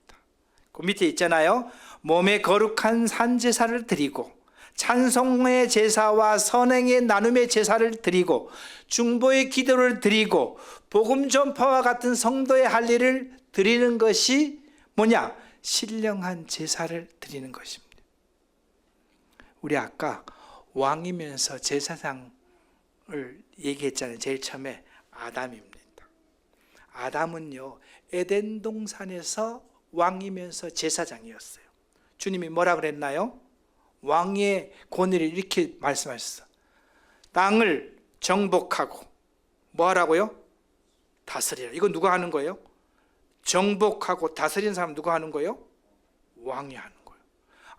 Speaker 1: 그 밑에 있잖아요. 몸에 거룩한 산 제사를 드리고 찬송의 제사와 선행의 나눔의 제사를 드리고 중보의 기도를 드리고 복음 전파와 같은 성도의 할 일을 드리는 것이 뭐냐? 신령한 제사를 드리는 것입니다. 우리 아까 왕이면서 제사장을 얘기했잖아요. 제일 처음에 아담입니다. 아담은요, 에덴 동산에서 왕이면서 제사장이었어요. 주님이 뭐라 그랬나요? 왕의 권위를 이렇게 말씀하셨어요. 땅을 정복하고 뭐 하라고요? 다스리라. 이거 누가 하는 거예요? 정복하고 다스리는 사람 누가 하는 거예요? 왕이 하는 거예요.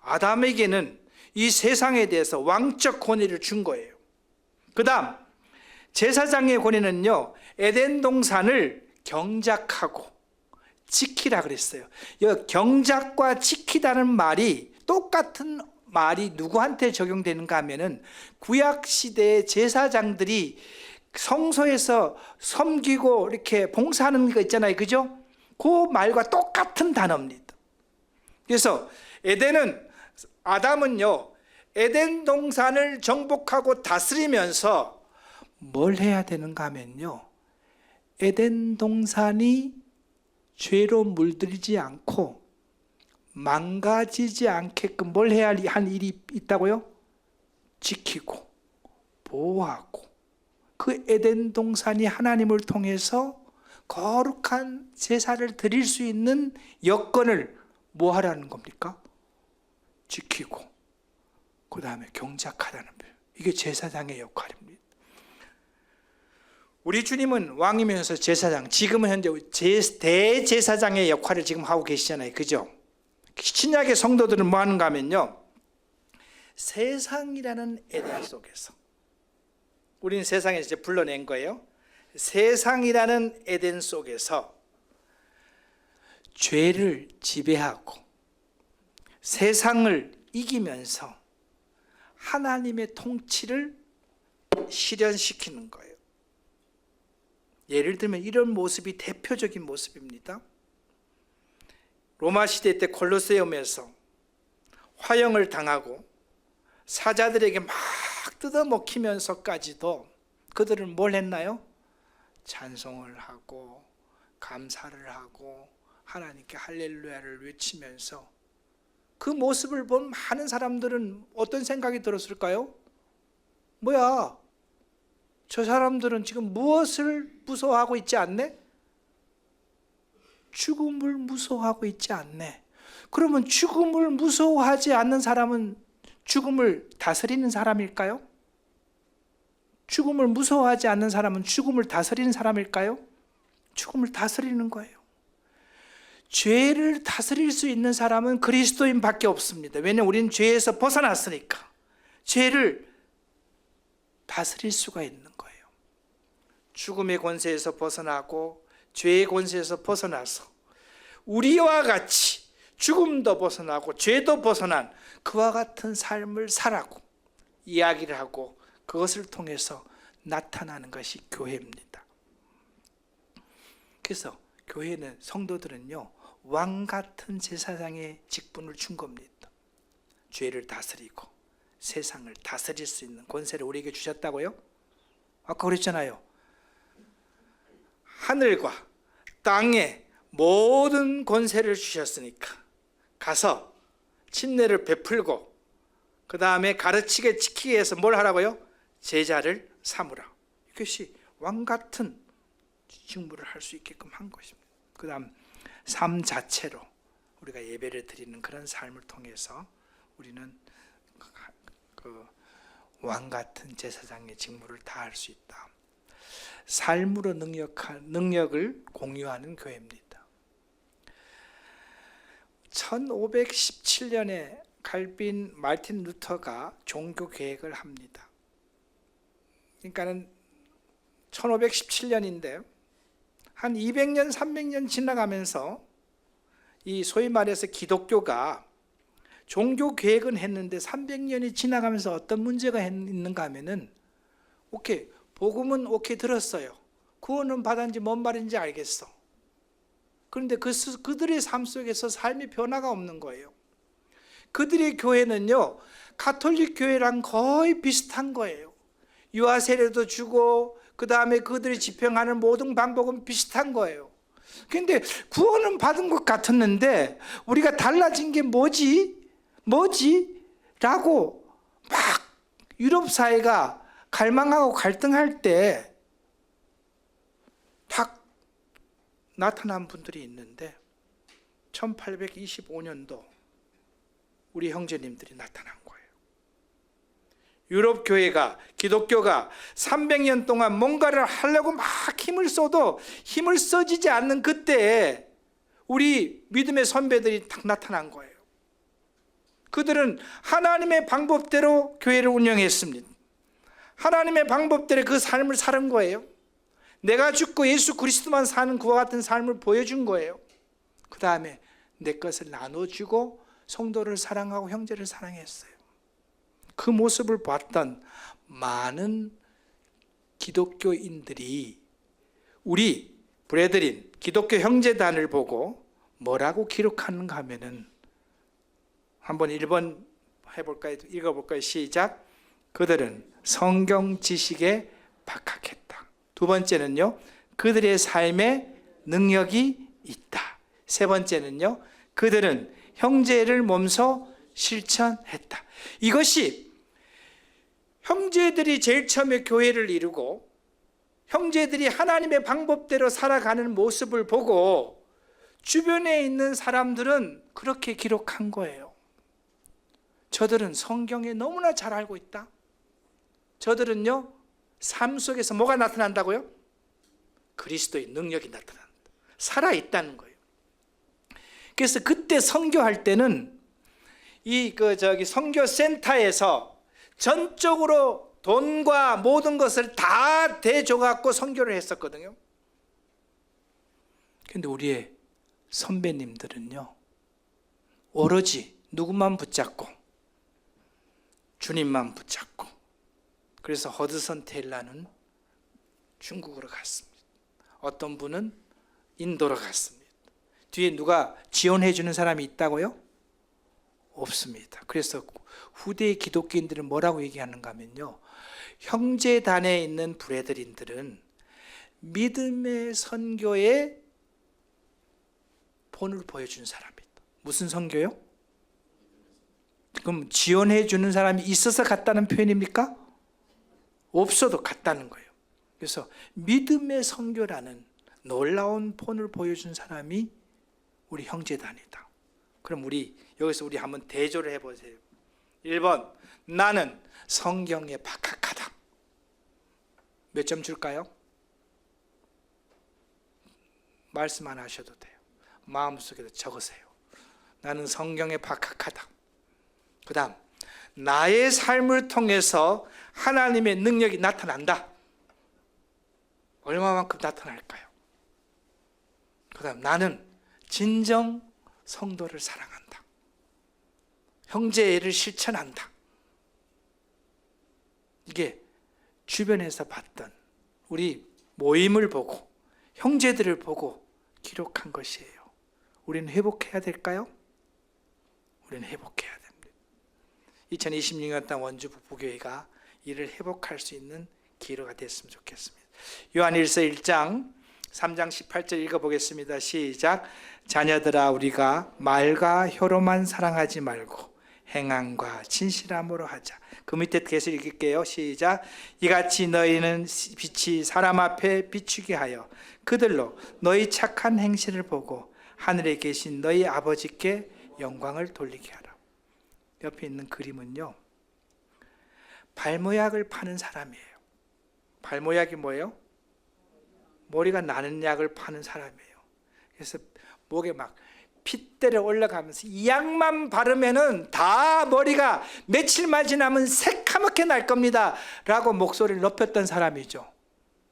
Speaker 1: 아담에게는 이 세상에 대해서 왕적 권위를 준 거예요. 그 다음 제사장의 권위는요, 에덴 동산을 경작하고 지키라 그랬어요. 경작과 지키다는 말이 똑같은 말이 누구한테 적용되는가 하면은, 구약 시대의 제사장들이 성소에서 섬기고 이렇게 봉사하는 거 있잖아요. 그죠? 그 말과 똑같은 단어입니다. 그래서 아담은요, 에덴 동산을 정복하고 다스리면서 뭘 해야 되는가 하면요, 에덴 동산이 죄로 물들이지 않고 망가지지 않게끔 뭘 해야 할 일이 있다고요? 지키고 보호하고, 그 에덴 동산이 하나님을 통해서 거룩한 제사를 드릴 수 있는 여건을 뭐 하라는 겁니까? 지키고 그 다음에 경작하라는 거예요. 이게 제사장의 역할입니다. 우리 주님은 왕이면서 제사장, 지금은 현재 대제사장의 역할을 지금 하고 계시잖아요. 그죠? 신약의 성도들은 뭐 하는가 하면요, 세상이라는 에덴 속에서, 우리는 세상에서 이제 불러낸 거예요. 세상이라는 에덴 속에서 죄를 지배하고 세상을 이기면서 하나님의 통치를 실현시키는 거예요. 예를 들면 이런 모습이 대표적인 모습입니다. 로마 시대 때 콜로세움에서 화형을 당하고 사자들에게 막 뜯어먹히면서까지도 그들은 뭘 했나요? 찬송을 하고 감사를 하고 하나님께 할렐루야를 외치면서 그 모습을 본 많은 사람들은 어떤 생각이 들었을까요? 뭐야, 저 사람들은 지금 무엇을 무서워하고 있지 않네? 죽음을 무서워하고 있지 않네. 그러면 죽음을 무서워하지 않는 사람은 죽음을 다스리는 사람일까요? 죽음을 무서워하지 않는 사람은 죽음을 다스리는 사람일까요? 죽음을 다스리는 거예요. 죄를 다스릴 수 있는 사람은 그리스도인밖에 없습니다. 왜냐하면 우리는 죄에서 벗어났으니까 죄를 다스릴 수가 있는 거예요. 죽음의 권세에서 벗어나고 죄의 권세에서 벗어나서 우리와 같이 죽음도 벗어나고 죄도 벗어난 그와 같은 삶을 살라고 이야기를 하고 그것을 통해서 나타나는 것이 교회입니다. 그래서 교회는, 성도들은요, 왕 같은 제사장의 직분을 준 겁니다. 죄를 다스리고 세상을 다스릴 수 있는 권세를 우리에게 주셨다고요? 아까 그랬잖아요. 하늘과 땅에 모든 권세를 주셨으니까 가서 침례를 베풀고 그 다음에 가르치게 지키기 위해서 뭘 하라고요? 제자를 삼으라. 이것이 왕 같은 직무를 할 수 있게끔 한 것입니다. 그 다음 삶 자체로 우리가 예배를 드리는 그런 삶을 통해서 우리는 그 왕 같은 제사장의 직무를 다할 수 있다. 삶으로 능력을 공유하는 교회입니다. 1517년에 칼빈 마르틴 루터가 종교 계획을 합니다. 그러니까는 1517년인데 한 200년, 300년 지나가면서 이 소위 말해서 기독교가 종교 계획은 했는데 300년이 지나가면서 어떤 문제가 있는가 하면은 오케이, 복음은 오케이 들었어요. 구원은 받았는지 뭔 말인지 알겠어. 그런데 그들의 삶 속에서 삶의 변화가 없는 거예요. 그들의 교회는요, 가톨릭 교회랑 거의 비슷한 거예요. 유아 세례도 주고 그 다음에 그들이 집행하는 모든 방법은 비슷한 거예요. 그런데 구원은 받은 것 같았는데 우리가 달라진 게 뭐지? 라고 막 유럽 사회가 갈망하고 갈등할 때 딱 나타난 분들이 있는데 1825년도 우리 형제님들이 나타난 거예요. 유럽 교회가, 기독교가 300년 동안 뭔가를 하려고 막 힘을 써도 힘을 써지지 않는 그때에 우리 믿음의 선배들이 딱 나타난 거예요. 그들은 하나님의 방법대로 교회를 운영했습니다. 하나님의 방법대로 그 삶을 사는 거예요. 내가 죽고 예수 그리스도만 사는 그와 같은 삶을 보여준 거예요. 그 다음에 내 것을 나눠주고 성도를 사랑하고 형제를 사랑했어요. 그 모습을 봤던 많은 기독교인들이 우리 브레드린 기독교 형제단을 보고 뭐라고 기록하는가 하면은 한번 1번 해볼까요? 읽어볼까요? 시작. 그들은 성경 지식에 박학했다. 두 번째는요, 그들의 삶에 능력이 있다. 세 번째는요, 그들은 형제를 몸소 실천했다. 이것이 형제들이 제일 처음에 교회를 이루고 형제들이 하나님의 방법대로 살아가는 모습을 보고 주변에 있는 사람들은 그렇게 기록한 거예요. 저들은 성경에 너무나 잘 알고 있다. 저들은요, 삶 속에서 뭐가 나타난다고요? 그리스도의 능력이 나타난다. 살아있다는 거예요. 그래서 그때 선교할 때는 선교센터에서 전적으로 돈과 모든 것을 다 대줘갖고 선교를 했었거든요. 근데 우리의 선배님들은요, 오로지 누구만 붙잡고 주님만 붙잡고, 그래서 허드슨 테일러는 중국으로 갔습니다. 어떤 분은 인도로 갔습니다. 뒤에 누가 지원해 주는 사람이 있다고요? 없습니다. 그래서 후대의 기독교인들은 뭐라고 얘기하는가 하면요, 형제단에 있는 브레드린들은 믿음의 선교에 본을 보여준 사람이다. 무슨 선교요? 그럼 지원해 주는 사람이 있어서 갔다는 표현입니까? 없어도 갔다는 거예요. 그래서 믿음의 선교라는 놀라운 본을 보여준 사람이 우리 형제단이다. 그럼 여기서 우리 한번 대조를 해보세요. 1번, 나는 성경에 박학하다. 몇 점 줄까요? 말씀 안 하셔도 돼요. 마음속에도 적으세요. 나는 성경에 박학하다. 그 다음, 나의 삶을 통해서 하나님의 능력이 나타난다. 얼마만큼 나타날까요? 그 다음, 나는 진정 성도를 사랑한다. 형제를 실천한다. 이게 주변에서 봤던 우리 모임을 보고 형제들을 보고 기록한 것이에요. 우리는 회복해야 될까요? 우리는 회복해야 됩니다. 2026년 당 원주 북부교회가 이를 회복할 수 있는 기회가 됐으면 좋겠습니다. 요한일서 1장 3장 18절 읽어보겠습니다. 시작. 자녀들아, 우리가 말과 혀로만 사랑하지 말고 행함과 진실함으로 하자. 그 밑에 계속 읽을게요. 시작. 이같이 너희는 빛이 사람 앞에 비추게 하여 그들로 너희 착한 행실을 보고 하늘에 계신 너희 아버지께 영광을 돌리게 하라. 옆에 있는 그림은요, 발모약을 파는 사람이에요. 발모약이 뭐예요? 머리가 나는 약을 파는 사람이에요. 그래서 목에 막 핏대를 올라가면서 이 약만 바르면은 다 머리가 며칠만 지나면 새카맣게 날 겁니다 라고 목소리를 높였던 사람이죠.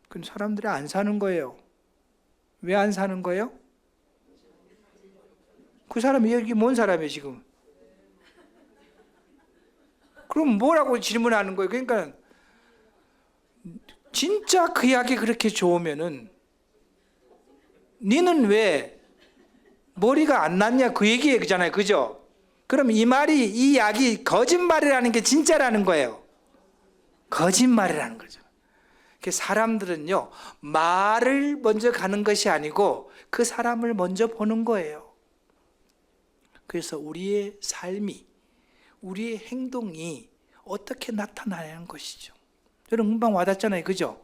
Speaker 1: 근데 사람들이 안 사는 거예요. 왜 안 사는 거예요? 그 사람이 여기 뭔 사람이에요 지금? 그럼 뭐라고 질문하는 거예요? 그러니까 진짜 그 약이 그렇게 좋으면은 니는 왜 머리가 안 났냐 그 얘기잖아요. 그죠? 그럼 이 약이 거짓말이라는 게 진짜라는 거예요. 거짓말이라는 거죠. 사람들은요, 말을 먼저 가는 것이 아니고 그 사람을 먼저 보는 거예요. 그래서 우리의 삶이, 우리의 행동이 어떻게 나타나는 것이죠. 여러분 금방 와닿잖아요. 그죠?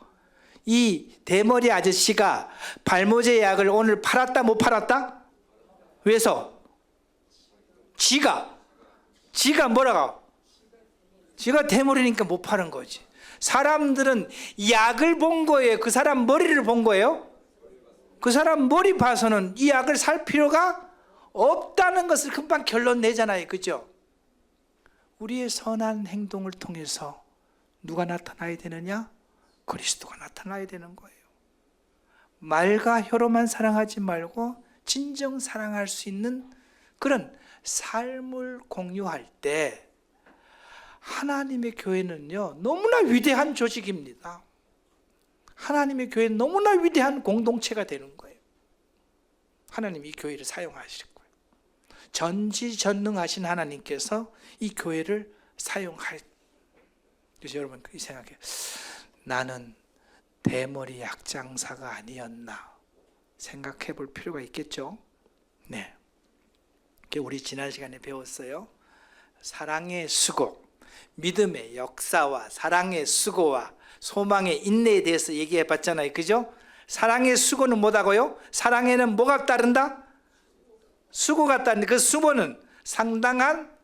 Speaker 1: 이 대머리 아저씨가 발모제 약을 오늘 팔았다 못 팔았다? 왜서? 지가 뭐라고? 지가 대머리니까 못 파는 거지. 사람들은 약을 본 거예요? 그 사람 머리를 본 거예요? 그 사람 머리 봐서는 이 약을 살 필요가 없다는 것을 금방 결론 내잖아요. 그죠? 우리의 선한 행동을 통해서 누가 나타나야 되느냐? 그리스도가 나타나야 되는 거예요. 말과 혀로만 사랑하지 말고 진정 사랑할 수 있는 그런 삶을 공유할 때 하나님의 교회는요, 너무나 위대한 조직입니다. 하나님의 교회는 너무나 위대한 공동체가 되는 거예요. 하나님이 이 교회를 사용하실 거예요. 전지전능하신 하나님께서 이 교회를 사용할. 그래서 여러분 이 생각해요. 나는 대머리 약장사가 아니었나 생각해 볼 필요가 있겠죠. 네. 우리 지난 시간에 배웠어요. 사랑의 수고, 믿음의 역사와 사랑의 수고와 소망의 인내에 대해서 얘기해 봤잖아요. 그죠? 사랑의 수고는 뭐다고요? 사랑에는 뭐가 따른다? 수고가 따른다. 그 수고는 상당한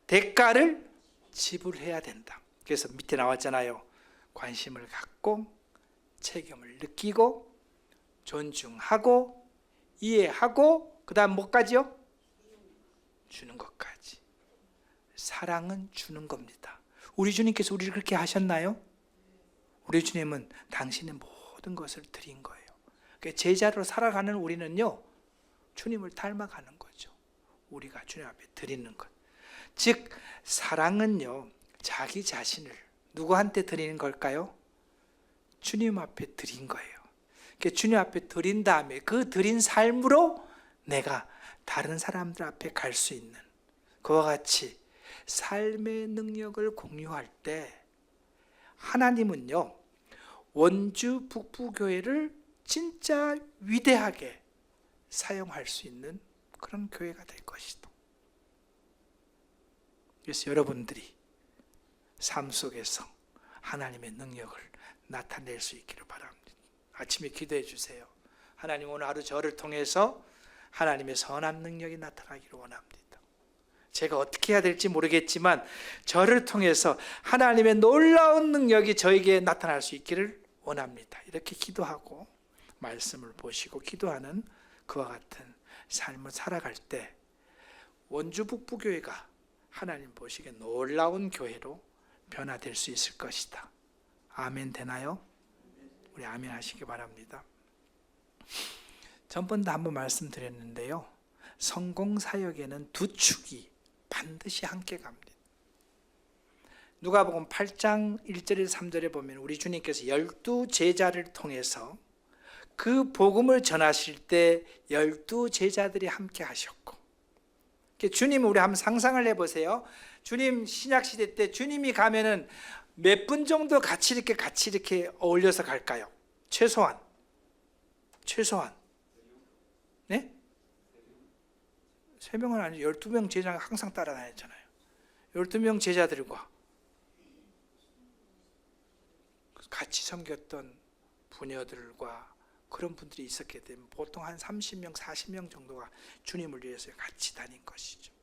Speaker 1: 대가를 지불해야 된다. 그래서 밑에 나왔잖아요. 관심을 갖고 책임을 느끼고 존중하고 이해하고 그 다음 뭐까지요? 주는 것까지. 사랑은 주는 겁니다. 우리 주님께서 우리를 그렇게 하셨나요? 우리 주님은 당신의 모든 것을 드린 거예요. 제자로 살아가는 우리는요, 주님을 닮아가는 거죠. 우리가 주님 앞에 드리는 것. 즉 사랑은요, 자기 자신을 누구한테 드리는 걸까요? 주님 앞에 드린 거예요. 주님 앞에 드린 다음에 그 드린 삶으로 내가 다른 사람들 앞에 갈 수 있는 그와 같이 삶의 능력을 공유할 때 하나님은요, 원주 북부교회를 진짜 위대하게 사용할 수 있는 그런 교회가 될 것이다. 그래서 여러분들이 삶 속에서 하나님의 능력을 나타낼 수 있기를 바랍니다. 아침에 기도해 주세요. 하나님, 오늘 하루 저를 통해서 하나님의 선한 능력이 나타나기를 원합니다. 제가 어떻게 해야 될지 모르겠지만 저를 통해서 하나님의 놀라운 능력이 저에게 나타날 수 있기를 원합니다. 이렇게 기도하고 말씀을 보시고 기도하는 그와 같은 삶을 살아갈 때 원주 북부교회가 하나님 보시기에 놀라운 교회로 변화될 수 있을 것이다. 아멘 되나요? 우리 아멘 하시기 바랍니다. 전번도 한번 말씀드렸는데요, 성공 사역에는 두 축이 반드시 함께 갑니다. 누가복음 8장 1절에서 3절에 보면 우리 주님께서 12제자를 통해서 그 복음을 전하실 때 12제자들이 함께 하셨고, 주님, 우리 한번 상상을 해보세요. 주님 신약시대 때 주님이 가면은 몇 분 정도 같이 이렇게 어울려서 갈까요? 최소한 네? 3명은 아니죠. 12명 제자가 항상 따라다녔잖아요. 12명 제자들과 같이 섬겼던 부녀들과 그런 분들이 있었기 때문에 보통 한 30명, 40명 정도가 주님을 위해서 같이 다닌 것이죠.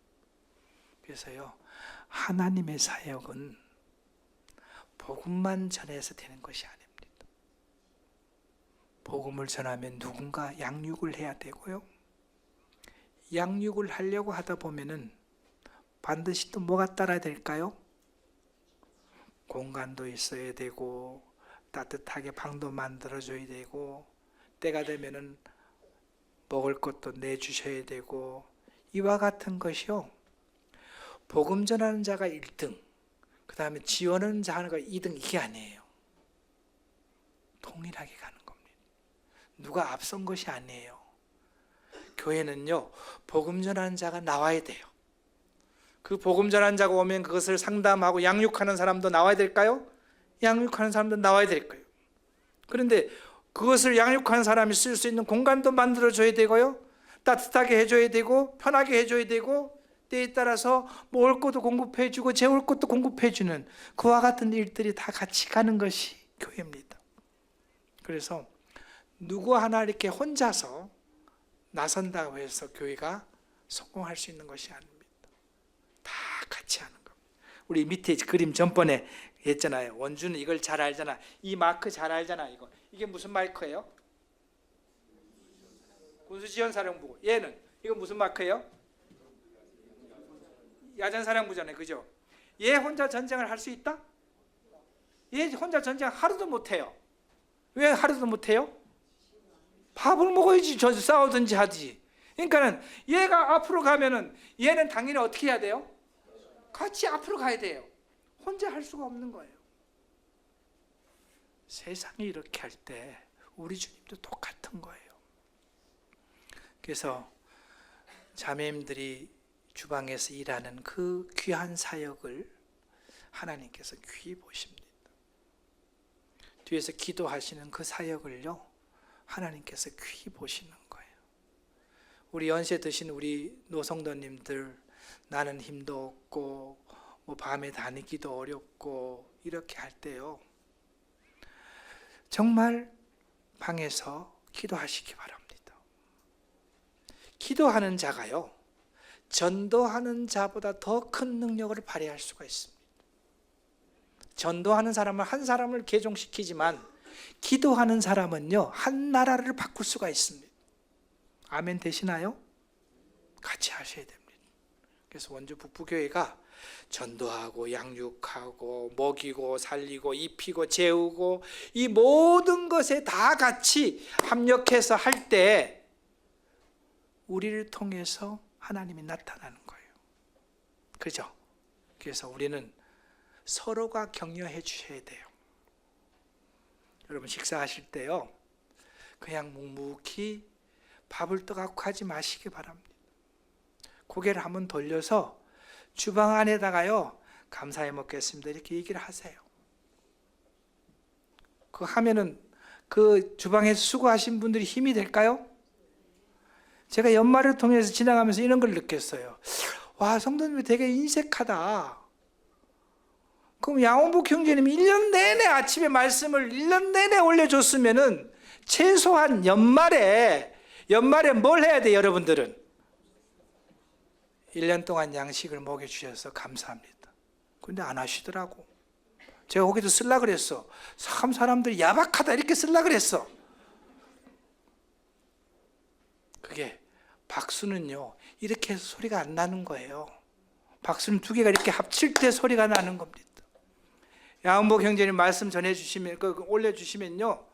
Speaker 1: 그래서요, 하나님의 사역은 복음만 전해서 되는 것이 아닙니다. 복음을 전하면 누군가 양육을 해야 되고요, 양육을 하려고 하다 보면은 반드시 또 뭐가 따라야 될까요? 공간도 있어야 되고 따뜻하게 방도 만들어줘야 되고 때가 되면은 먹을 것도 내주셔야 되고, 이와 같은 것이요, 복음 전하는 자가 1등, 그 다음에 지원하는 자가 2등, 이게 아니에요. 동일하게 가는 겁니다. 누가 앞선 것이 아니에요. 교회는요, 복음 전하는 자가 나와야 돼요. 그 복음 전하는 자가 오면 그것을 상담하고 양육하는 사람도 나와야 될까요? 양육하는 사람도 나와야 될 거예요. 그런데 그것을 양육하는 사람이 쓸 수 있는 공간도 만들어줘야 되고요, 따뜻하게 해줘야 되고 편하게 해줘야 되고 때에 따라서 먹을 것도 공급해주고 재울 것도 공급해주는 그와 같은 일들이 다 같이 가는 것이 교회입니다. 그래서 누구 하나 이렇게 혼자서 나선다고 해서 교회가 성공할 수 있는 것이 아닙니다. 다 같이 하는 겁니다. 우리 밑에 그림 전번에 했잖아요. 원주는 이걸 잘 알잖아. 이 마크 잘 알잖아. 이게 무슨 마크예요? 군수지원사령부. 얘는 이거 무슨 마크예요? 야전사령부잖아요. 그죠? 얘 혼자 전쟁을 할 수 있다? 얘 혼자 전쟁 하루도 못해요. 왜 하루도 못해요? 밥을 먹어야지 저 싸우든지 하지. 그러니까는 얘가 앞으로 가면은 얘는 당연히 어떻게 해야 돼요? 같이 앞으로 가야 돼요. 혼자 할 수가 없는 거예요. 세상이 이렇게 할 때 우리 주님도 똑같은 거예요. 그래서 자매님들이 주방에서 일하는 그 귀한 사역을 하나님께서 귀히 보십니다. 뒤에서 기도하시는 그 사역을요, 하나님께서 귀히 보시는 거예요. 우리 연세 드신 우리 노성도님들, 나는 힘도 없고 뭐 밤에 다니기도 어렵고 이렇게 할 때요, 정말 방에서 기도하시기 바랍니다. 기도하는 자가요, 전도하는 자보다 더 큰 능력을 발휘할 수가 있습니다. 전도하는 사람은 한 사람을 개종시키지만 기도하는 사람은요, 한 나라를 바꿀 수가 있습니다. 아멘 되시나요? 같이 하셔야 됩니다. 그래서 원주 북부교회가 전도하고 양육하고 먹이고 살리고 입히고 재우고 이 모든 것에 다 같이 합력해서 할 때 우리를 통해서 하나님이 나타나는 거예요. 그죠? 그래서 우리는 서로가 격려해 주셔야 돼요. 여러분 식사하실 때요, 그냥 묵묵히 밥을 떠갖고 하지 마시기 바랍니다. 고개를 한번 돌려서 주방 안에다가요, 감사해 먹겠습니다 이렇게 얘기를 하세요. 그거 하면은 그 주방에서 수고하신 분들이 힘이 될까요? 제가 연말을 통해서 지나가면서 이런 걸 느꼈어요. 와, 성도님이 되게 인색하다. 그럼 양원복 형제님이 1년 내내 아침에 말씀을 1년 내내 올려줬으면은 최소한 연말에 뭘 해야 돼, 여러분들은? 1년 동안 양식을 먹여주셔서 감사합니다. 근데 안 하시더라고. 제가 거기도 쓰려고 그랬어. 참 사람들이 야박하다 이렇게 쓰려고 그랬어. 그게 박수는요, 이렇게 해서 소리가 안 나는 거예요. 박수는 두 개가 이렇게 합칠 때 소리가 나는 겁니다. 양원복 형제님 말씀 전해주시면, 올려주시면요,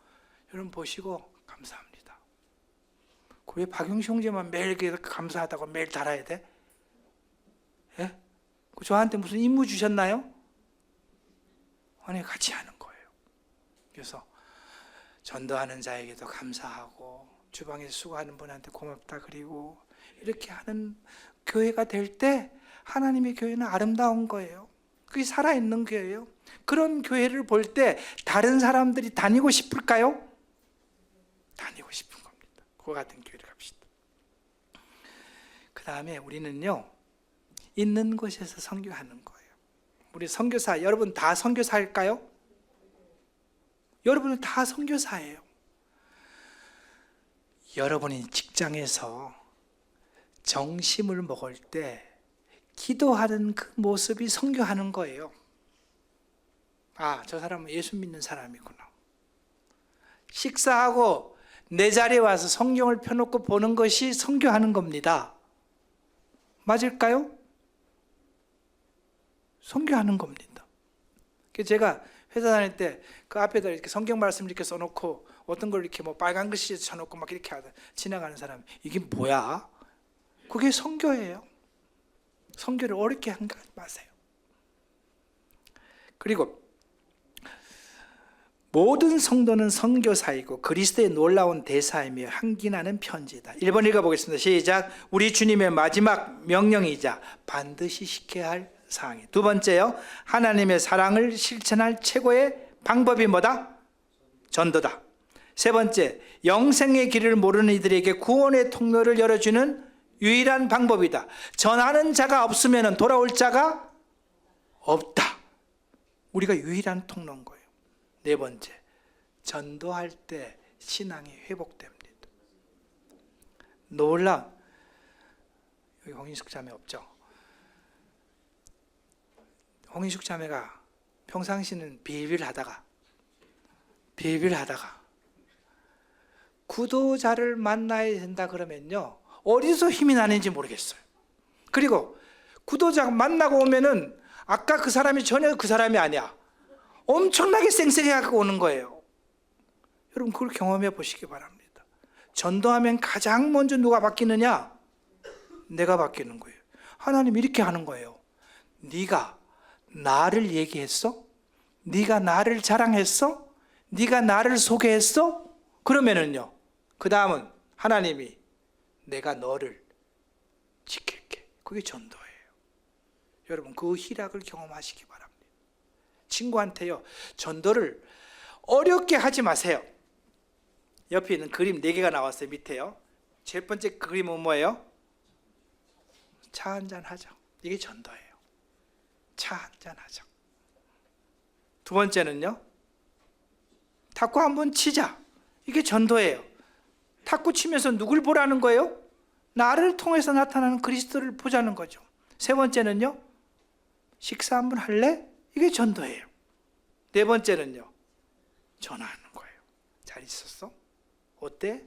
Speaker 1: 여러분 보시고 감사합니다. 왜 박용식 형제만 매일 이렇게 감사하다고 매일 달아야 돼? 예? 저한테 무슨 임무 주셨나요? 아니, 같이 하는 거예요. 그래서 전도하는 자에게도 감사하고 주방에서 수고하는 분한테 고맙다 그리고 이렇게 하는 교회가 될 때 하나님의 교회는 아름다운 거예요. 그게 살아있는 교회예요. 그런 교회를 볼 때 다른 사람들이 다니고 싶을까요? 다니고 싶은 겁니다. 그와 같은 교회를 갑시다. 그 다음에 우리는요, 있는 곳에서 선교하는 거예요. 우리 선교사, 여러분 다 선교사일까요? 여러분은 다 선교사예요. 여러분이 직장에서 정심을 먹을 때 기도하는 그 모습이 선교하는 거예요. 아, 저 사람은 예수 믿는 사람이구나. 식사하고 내 자리에 와서 성경을 펴놓고 보는 것이 선교하는 겁니다. 맞을까요? 선교하는 겁니다. 제가 회사 다닐 때 그 앞에다 이렇게 성경 말씀 이렇게 써놓고 어떤 걸 이렇게 뭐 빨간 글씨에 쳐놓고 막 이렇게 하다 지나가는 사람, 이게 뭐야? 그게 선교예요. 선교를 어렵게 하지 마세요. 그리고 모든 성도는 선교사이고 그리스도의 놀라운 대사이며 향기나는 편지다. 1번 읽어보겠습니다. 시작. 우리 주님의 마지막 명령이자 반드시 지켜야 할 사항이. 두 번째요, 하나님의 사랑을 실천할 최고의 방법이 뭐다? 전도다. 세 번째, 영생의 길을 모르는 이들에게 구원의 통로를 열어주는 유일한 방법이다. 전하는 자가 없으면 돌아올 자가 없다. 우리가 유일한 통로인 거예요. 네 번째, 전도할 때 신앙이 회복됩니다. 놀라, 여기 홍인숙 자매 없죠? 홍인숙 자매가 평상시는 비빌하다가 구도자를 만나야 된다 그러면요, 어디서 힘이 나는지 모르겠어요. 그리고 구도자 만나고 오면은 아까 그 사람이 전혀 그 사람이 아니야. 엄청나게 쌩쌩해 갖고 오는 거예요. 여러분 그걸 경험해 보시기 바랍니다. 전도하면 가장 먼저 누가 바뀌느냐? 내가 바뀌는 거예요. 하나님 이렇게 하는 거예요. 네가 나를 얘기했어? 네가 나를 자랑했어? 네가 나를 소개했어? 그러면은요, 그 다음은 하나님이 내가 너를 지킬게. 그게 전도예요. 여러분 그 희락을 경험하시기 바랍니다. 친구한테요, 전도를 어렵게 하지 마세요. 옆에 있는 그림 4개가 나왔어요. 밑에요. 제일 번째 그림은 뭐예요? 차 한잔 하자. 이게 전도예요. 차 한잔 하자. 두 번째는요, 탁구 한번 치자. 이게 전도예요. 탁구 치면서 누굴 보라는 거예요? 나를 통해서 나타나는 그리스도를 보자는 거죠. 세 번째는요, 식사 한번 할래? 이게 전도예요. 네 번째는요, 전화하는 거예요. 잘 있었어? 어때?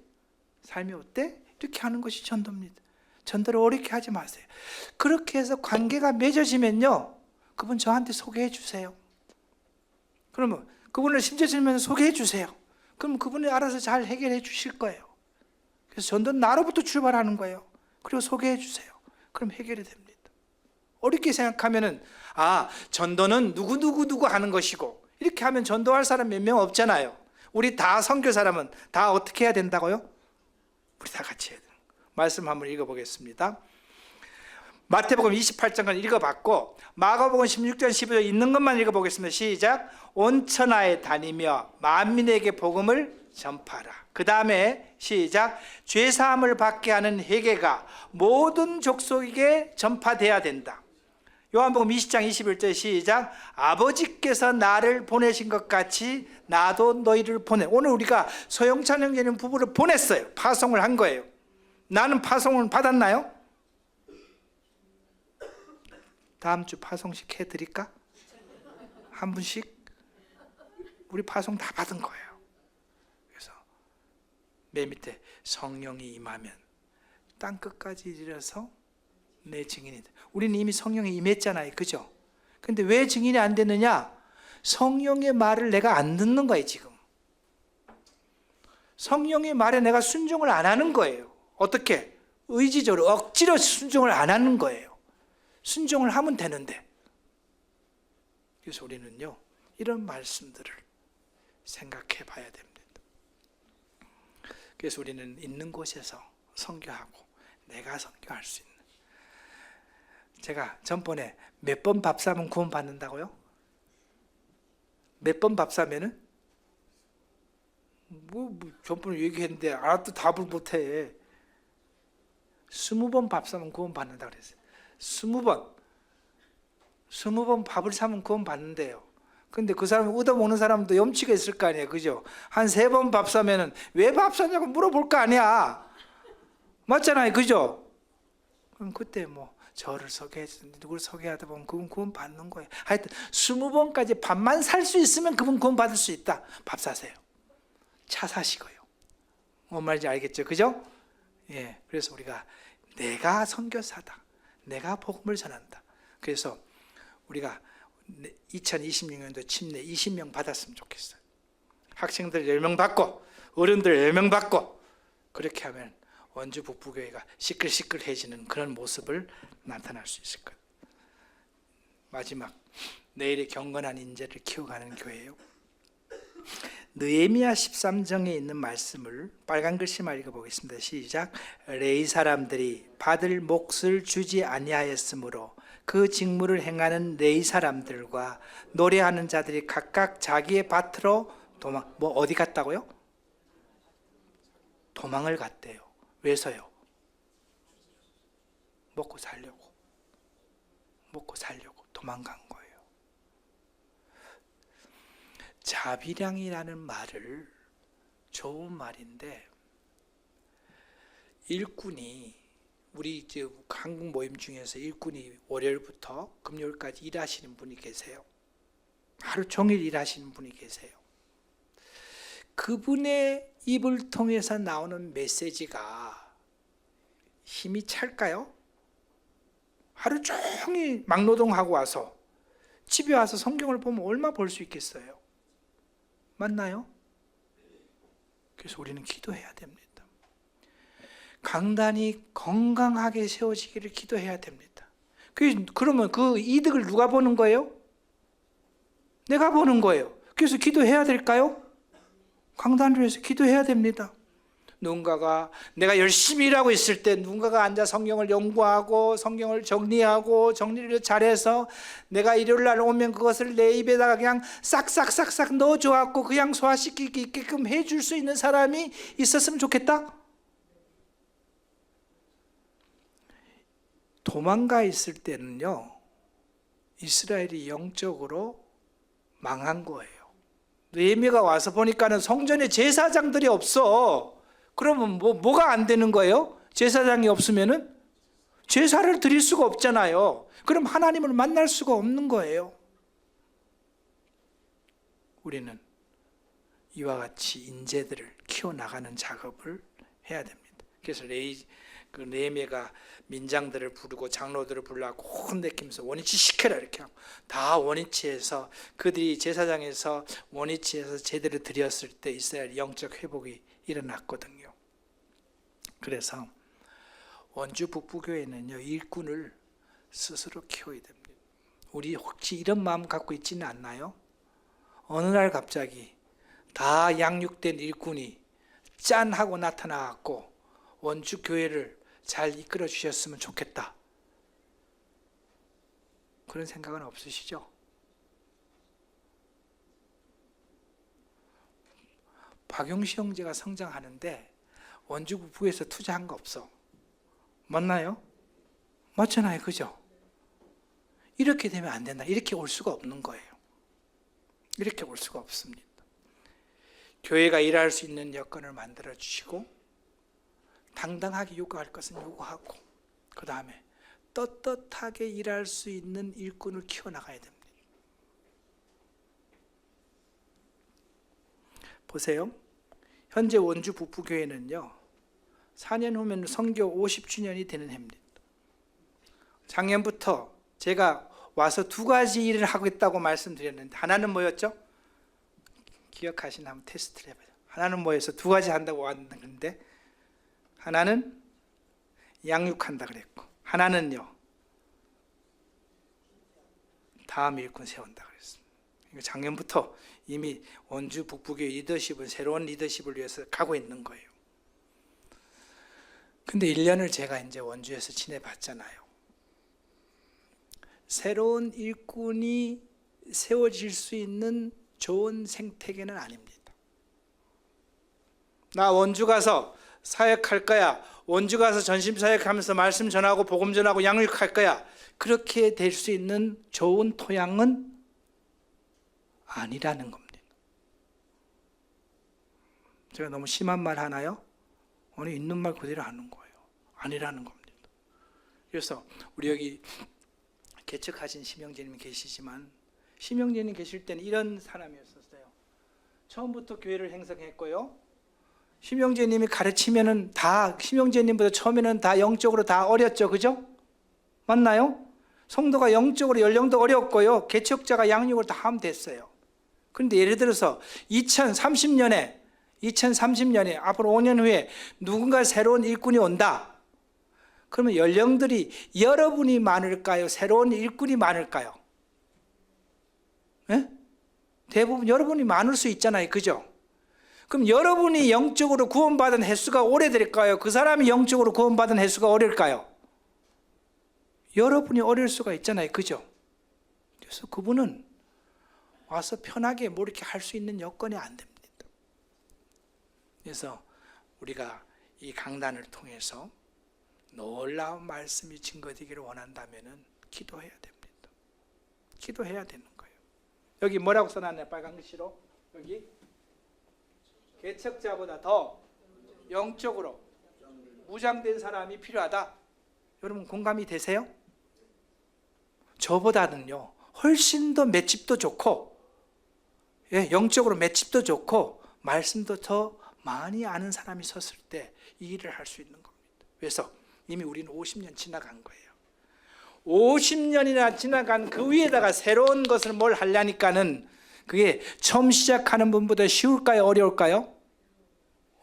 Speaker 1: 삶이 어때? 이렇게 하는 것이 전도입니다. 전도를 어렵게 하지 마세요. 그렇게 해서 관계가 맺어지면요, 그분 저한테 소개해 주세요. 그러면 그분을 심재철면 소개해 주세요. 그럼 그분이 알아서 잘 해결해 주실 거예요. 그래서 전도는 나로부터 출발하는 거예요. 그리고 소개해 주세요. 그럼 해결이 됩니다. 어렵게 생각하면은, 아, 전도는 누구 하는 것이고, 이렇게 하면 전도할 사람 몇 명 없잖아요. 우리 다 선교사라면 다 어떻게 해야 된다고요? 우리 다 같이 해야 돼요. 말씀 한번 읽어보겠습니다. 마태복음 28장을 읽어봤고 마가복음 16장 15절 있는 것만 읽어보겠습니다. 시작. 온 천하에 다니며 만민에게 복음을 전파하라. 그 다음에 시작. 죄사함을 받게 하는 회개가 모든 족속에게 전파돼야 된다. 요한복음 20장 21절 시작. 아버지께서 나를 보내신 것 같이 나도 너희를 보내. 오늘 우리가 소영찬 형제님 부부를 보냈어요. 파송을 한 거예요. 나는 파송을 받았나요? 다음 주 파송식 해드릴까? 한 분씩? 우리 파송 다 받은 거예요. 그래서 맨 밑에 성령이 임하면 땅끝까지 이르러서 내 증인이 돼. 우리는 이미 성령이 임했잖아요. 그죠? 근데 왜 증인이 안 됐느냐? 성령의 말을 내가 안 듣는 거예요. 지금 성령의 말에 내가 순종을 안 하는 거예요. 어떻게? 의지적으로 억지로 순종을 안 하는 거예요. 순종을 하면 되는데. 그래서 우리는요 이런 말씀들을 생각해 봐야 됩니다. 그래서 우리는 있는 곳에서 선교하고 내가 선교할 수 있는. 제가 전번에 몇 번 밥 사면 구원 받는다고요? 몇 번 밥 사면은? 전번에 얘기했는데 알아도 답을 못해. 20번 밥 사면 구원 받는다 그랬어요. 20번 밥을 사면 구원 받는데요. 근데 그 사람 얻어먹는 사람도 염치가 있을 거 아니에요. 그죠? 한 3번 밥 사면은 왜 밥 사냐고 물어볼 거 아니야. 맞잖아요. 그죠? 그럼 그때 뭐 저를 소개해서 누구를 소개하다 보면 그분 구원 받는 거예요. 하여튼 20번까지 밥만 살 수 있으면 그분 구원 받을 수 있다. 밥 사세요. 차 사시고요. 뭔 말인지 알겠죠? 그죠? 예. 그래서 우리가 내가 선교사다. 내가 복음을 전한다. 그래서 우리가 2026년도 침례 20명 받았으면 좋겠어요. 학생들 10명 받고 어른들 10명 받고 그렇게 하면 원주 북부교회가 시끌시끌해지는 그런 모습을 나타날 수 있을 거예요. 마지막 내일의 경건한 인재를 키워가는 교회예요. 느헤미야 13장에 있는 말씀을 빨간 글씨만 읽어보겠습니다. 시작. 레위 사람들이 받을 몫을 주지 아니하였으므로 그 직무를 행하는 레위 사람들과 노래하는 자들이 각각 자기의 밭으로 어디 갔다고요? 도망을 갔대요. 왜서요? 먹고 살려고 도망간 거예요. 자비량이라는 말을 좋은 말인데 일꾼이 우리 이제 한국 모임 중에서 일꾼이 월요일부터 금요일까지 일하시는 분이 계세요. 하루 종일 일하시는 분이 계세요. 그분의 입을 통해서 나오는 메시지가 힘이 찰까요? 하루 종일 막노동하고 와서 집에 와서 성경을 보면 얼마 볼 수 있겠어요? 맞나요? 그래서 우리는 기도해야 됩니다. 강단이 건강하게 세워지기를 기도해야 됩니다. 그러면 그 이득을 누가 보는 거예요? 내가 보는 거예요. 그래서 기도해야 될까요? 강단을 위해서 기도해야 됩니다. 누군가가 내가 열심히 일하고 있을 때 누군가가 앉아 성경을 연구하고 성경을 정리를 잘해서 내가 일요일 날 오면 그것을 내 입에다가 그냥 싹싹싹싹 넣어줘갖고 그냥 소화시키기 있게끔 해줄 수 있는 사람이 있었으면 좋겠다. 도망가 있을 때는요 이스라엘이 영적으로 망한 거예요. 느헤미야가 와서 보니까는 성전에 제사장들이 없어. 그러면 뭐가 안 되는 거예요? 제사장이 없으면은 제사를 드릴 수가 없잖아요. 그럼 하나님을 만날 수가 없는 거예요. 우리는 이와 같이 인재들을 키워나가는 작업을 해야 됩니다. 그래서 느헤미야가 민장들을 부르고 장로들을 불러고 혼내키면서 원위치 시켜라 이렇게 하고 다 원위치해서 그들이 제사장에서 원위치해서 제대로 드렸을 때 이스라엘 영적 회복이 일어났거든요. 그래서 원주 북부교회는요 일꾼을 스스로 키워야 됩니다. 우리 혹시 이런 마음 갖고 있지는 않나요? 어느 날 갑자기 다 양육된 일꾼이 짠 하고 나타나갖고 원주 교회를 잘 이끌어 주셨으면 좋겠다. 그런 생각은 없으시죠? 박용시 형제가 성장하는데 원주 북부에서 투자한 거 없어. 맞나요? 맞잖아요. 그죠? 이렇게 되면 안 된다. 이렇게 올 수가 없는 거예요. 이렇게 올 수가 없습니다. 교회가 일할 수 있는 여건을 만들어 주시고 당당하게 요구할 것은 요구하고 그 다음에 떳떳하게 일할 수 있는 일꾼을 키워나가야 됩니다. 보세요. 현재 원주 북부교회는요 4년 후면 선교 50주년이 되는 해입니다. 작년부터 제가 와서 두 가지 일을 하고 있다고 말씀드렸는데 하나는 뭐였죠? 기억하시나 한번 테스트를 해봐요. 하나는 뭐였어? 두 가지 한다고 왔는데 하나는 양육한다 그랬고 하나는요 다음 일꾼 세운다 그랬습니다. 작년부터 이미 원주 북부교회 리더십은 새로운 리더십을 위해서 가고 있는 거예요. 근데 1년을 제가 이제 원주에서 지내봤잖아요. 새로운 일꾼이 세워질 수 있는 좋은 생태계는 아닙니다. 나 원주 가서 사역할 거야. 원주 가서 전심 사역하면서 말씀 전하고 복음 전하고 양육할 거야. 그렇게 될 수 있는 좋은 토양은 아니라는 겁니다. 제가 너무 심한 말 하나요? 오늘 있는 말 그대로 하는 거예요. 아니라는 겁니다. 그래서 우리 여기 개척하신 심영재님 계시지만 심영재님 계실 때는 이런 사람이었었어요. 처음부터 교회를 행성했고요. 심영재님이 가르치면은 다 심영재님보다 처음에는 다 영적으로 다 어렸죠, 그죠? 맞나요? 성도가 영적으로 연령도 어렸고요. 개척자가 양육을 다 하면 됐어요. 그런데 예를 들어서 2030년에 앞으로 5년 후에 누군가 새로운 일꾼이 온다. 그러면 연령들이 여러분이 많을까요? 새로운 일꾼이 많을까요? 네? 대부분 여러분이 많을 수 있잖아요. 그죠? 그럼 여러분이 영적으로 구원받은 횟수가 오래될까요? 그 사람이 영적으로 구원받은 횟수가 어릴까요? 여러분이 어릴 수가 있잖아요. 그죠? 그래서 그분은 와서 편하게 뭐 이렇게 할 수 있는 여건이 안 됩니다. 그래서 우리가 이 강단을 통해서 놀라운 말씀이 증거되기를 원한다면 기도해야 됩니다. 기도해야 되는 거예요. 여기 뭐라고 써놨나요? 빨간 글씨로. 여기 개척자보다 더 영적으로 무장된 사람이 필요하다. 여러분 공감이 되세요? 저보다는요 훨씬 더 맷집도 좋고 영적으로 맷집도 좋고 말씀도 더 많이 아는 사람이 섰을 때 이 일을 할 수 있는 겁니다. 그래서 이미 우리는 50년 지나간 거예요. 50년이나 지나간 그 위에다가 새로운 것을 뭘 하려니까는 그게 처음 시작하는 분보다 쉬울까요? 어려울까요?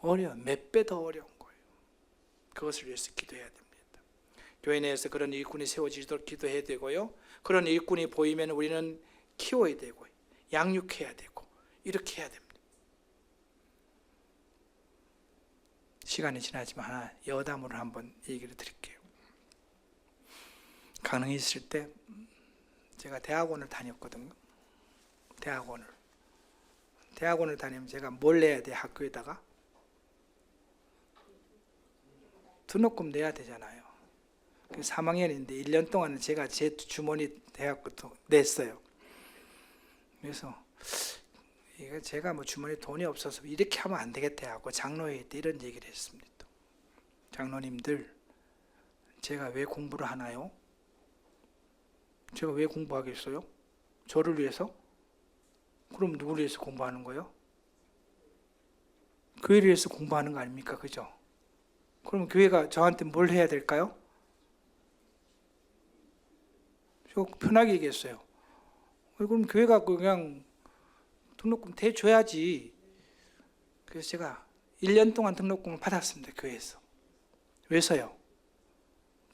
Speaker 1: 어려워요. 몇 배 더 어려운 거예요. 그것을 위해서 기도해야 됩니다. 교회 내에서 그런 일꾼이 세워지도록 기도해야 되고요. 그런 일꾼이 보이면 우리는 키워야 되고 양육해야 되고 이렇게 해야 됩니다. 시간이 지나지만 하나 여담으로 한번 얘기를 드릴게요. 강릉에 있을 때 제가 대학원을 다녔거든요. 대학원을 다니면 제가 뭘 내야 돼? 학교에다가 등록금 내야 되잖아요. 3학년인데 1년 동안은 제가 제 주머니 대학부터 냈어요. 그래서 이거 제가 뭐 주머니에 돈이 없어서 이렇게 하면 안 되겠다 하고 장로회의 때 이런 얘기를 했습니다. 장로님들, 제가 왜 공부를 하나요? 제가 왜 공부하겠어요? 저를 위해서? 그럼 누구를 위해서 공부하는 거예요? 교회를 위해서 공부하는 거 아닙니까? 그죠? 그럼 교회가 저한테 뭘 해야 될까요? 저 편하게 얘기했어요. 그럼 교회가 그냥 등록금 대줘야지. 그래서 제가 1년 동안 등록금을 받았습니다. 교회에서. 왜서요?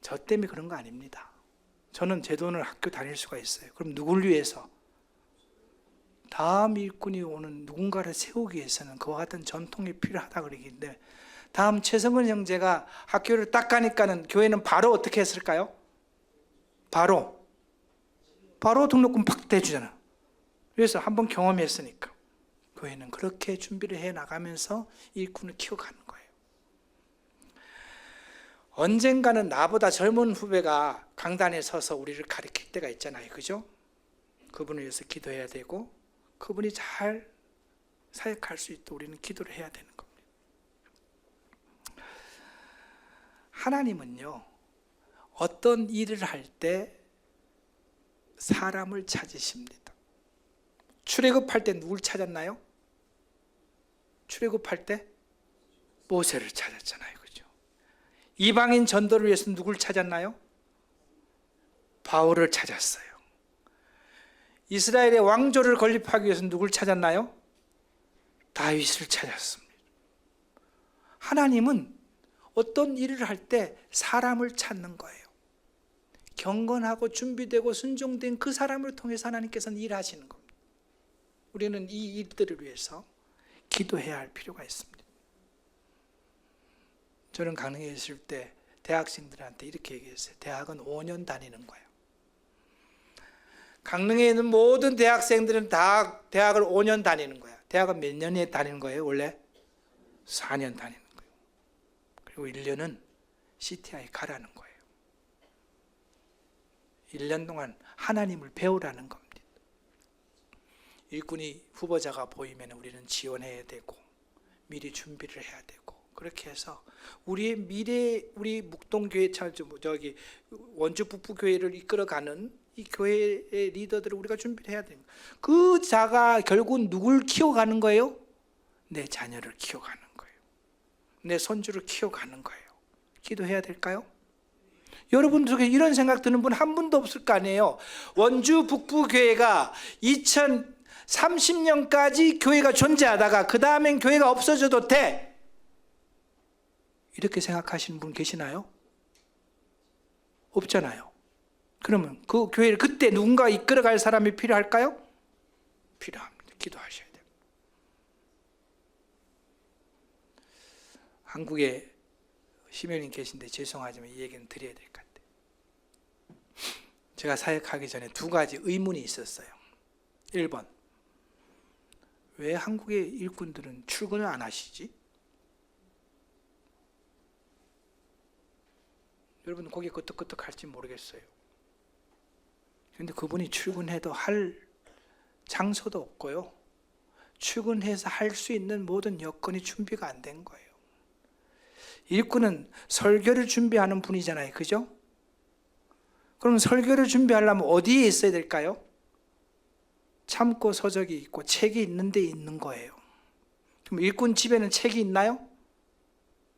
Speaker 1: 저 때문에 그런 거 아닙니다. 저는 제 돈을 학교 다닐 수가 있어요. 그럼 누굴 위해서? 다음 일꾼이 오는 누군가를 세우기 위해서는 그와 같은 전통이 필요하다 그러기 때문에 다음 최성근 형제가 학교를 딱 가니까는 교회는 바로 어떻게 했을까요? 바로 바로 등록금 팍 대주잖아. 그래서 한번 경험했으니까. 교회는 그렇게 준비를 해 나가면서 일꾼을 키워가는 거예요. 언젠가는 나보다 젊은 후배가 강단에 서서 우리를 가르칠 때가 있잖아요. 그죠? 그분을 위해서 기도해야 되고 그분이 잘 사역할 수 있도록 우리는 기도를 해야 되는 겁니다. 하나님은요, 어떤 일을 할 때 사람을 찾으십니다. 출애굽할 때 누굴 찾았나요? 출애굽할 때 모세를 찾았잖아요. 그죠? 이방인 전도를 위해서 누굴 찾았나요? 바울을 찾았어요. 이스라엘의 왕조를 건립하기 위해서 누굴 찾았나요? 다윗을 찾았습니다. 하나님은 어떤 일을 할 때 사람을 찾는 거예요. 경건하고 준비되고 순종된 그 사람을 통해서 하나님께서는 일하시는 겁니다. 우리는 이 일들을 위해서 기도해야 할 필요가 있습니다. 저는 강릉에 있을 때 대학생들한테 이렇게 얘기했어요. 대학은 5년 다니는 거예요. 강릉에 있는 모든 대학생들은 다 대학을 5년 다니는 거야. 대학은 몇 년에 다니는 거예요? 원래 4년 다니는 거예요. 그리고 1년은 CTI 가라는 거예요. 1년 동안 하나님을 배우라는 겁니다. 일꾼이 후보자가 보이면 우리는 지원해야 되고 미리 준비를 해야 되고, 그렇게 해서 우리의 미래, 우리 묵동교회, 저기 원주 북부교회를 이끌어가는 이 교회의 리더들을 우리가 준비를 해야 됩니다. 그 자가 결국 누굴 키워가는 거예요? 내 자녀를 키워가는 거예요. 내 손주를 키워가는 거예요. 기도해야 될까요? 여러분 중에 이런 생각 드는 분 한 분도 없을 거 아니에요. 원주 북부교회가 2030년까지 교회가 존재하다가 그 다음엔 교회가 없어져도 돼, 이렇게 생각하시는 분 계시나요? 없잖아요. 그러면 그 교회를 그때 누군가 이끌어갈 사람이 필요할까요? 필요합니다. 기도하셔야 돼요. 한국에 시면님 계신데 죄송하지만 이 얘기는 드려야 될 것 같아요. 제가 사역하기 전에 2가지 의문이 있었어요. 1번, 왜 한국의 일꾼들은 출근을 안 하시지? 여러분 고개 끄덕끄덕 할지 모르겠어요. 그런데 그분이 출근해도 할 장소도 없고요, 출근해서 할 수 있는 모든 여건이 준비가 안 된 거예요. 일꾼은 설교를 준비하는 분이잖아요. 그죠? 그럼 설교를 준비하려면 어디에 있어야 될까요? 참고 서적이 있고 책이 있는 데 있는 거예요. 그럼 일꾼 집에는 책이 있나요?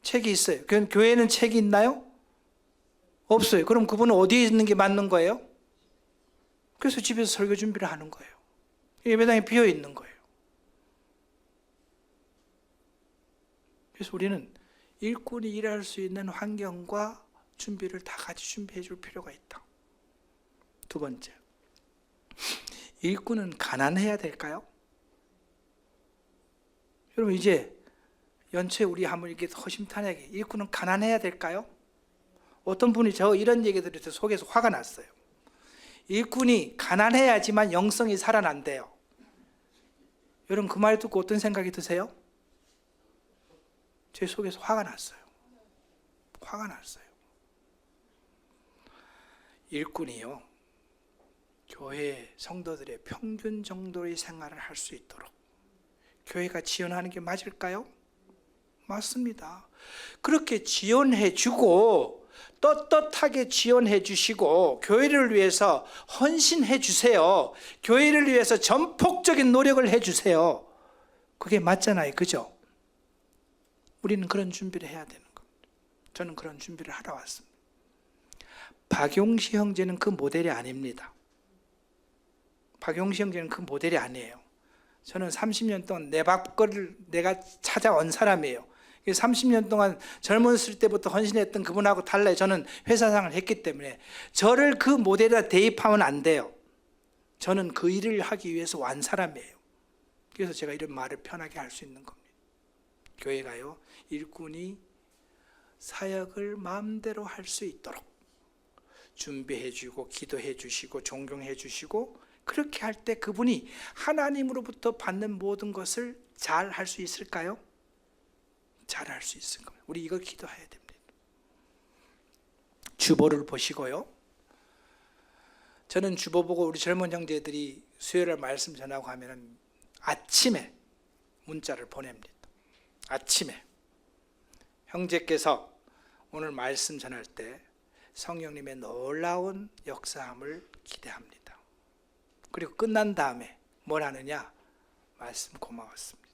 Speaker 1: 책이 있어요. 교회는 책이 있나요? 없어요. 그럼 그분은 어디에 있는 게 맞는 거예요? 그래서 집에서 설교 준비를 하는 거예요. 예배당이 비어 있는 거예요. 그래서 우리는 일꾼이 일할 수 있는 환경과 준비를 다 같이 준비해 줄 필요가 있다. 2번째, 일꾼은 가난해야 될까요? 여러분 이제 연초에 우리 한번 이렇게 허심탄회하게, 일꾼은 가난해야 될까요? 어떤 분이 저 이런 얘기 들을 때 속에서 화가 났어요. 일꾼이 가난해야지만 영성이 살아난대요. 여러분 그 말 듣고 어떤 생각이 드세요? 제 속에서 화가 났어요. 화가 났어요. 일꾼이요, 교회 성도들의 평균 정도의 생활을 할 수 있도록 교회가 지원하는 게 맞을까요? 맞습니다. 그렇게 지원해 주고 떳떳하게 지원해 주시고 교회를 위해서 헌신해 주세요. 교회를 위해서 전폭적인 노력을 해 주세요. 그게 맞잖아요. 그죠? 우리는 그런 준비를 해야 되는 겁니다. 저는 그런 준비를 하러 왔습니다. 박용시 형제는 그 모델이 아닙니다. 박용시 형제는 그 모델이 아니에요. 저는 30년 동안 내 밥거리를 내가 찾아온 사람이에요. 30년 동안 젊었을 때부터 헌신했던 그분하고 달라요. 저는 회사상을 했기 때문에 저를 그 모델에 대입하면 안 돼요. 저는 그 일을 하기 위해서 완 사람이에요. 그래서 제가 이런 말을 편하게 할 수 있는 겁니다. 교회가요, 일꾼이 사역을 마음대로 할 수 있도록 준비해 주고 기도해 주시고 존경해 주시고, 그렇게 할 때 그분이 하나님으로부터 받는 모든 것을 잘 할 수 있을까요? 잘 할 수 있을 겁니다. 우리 이거 기도해야 됩니다. 주보를 보시고요. 저는 주보 보고 우리 젊은 형제들이 수요일에 말씀 전하고 하면은 아침에 문자를 보냅니다. 아침에 형제께서 오늘 말씀 전할 때 성령님의 놀라운 역사함을 기대합니다. 그리고 끝난 다음에 뭘 하느냐? 말씀 고마웠습니다.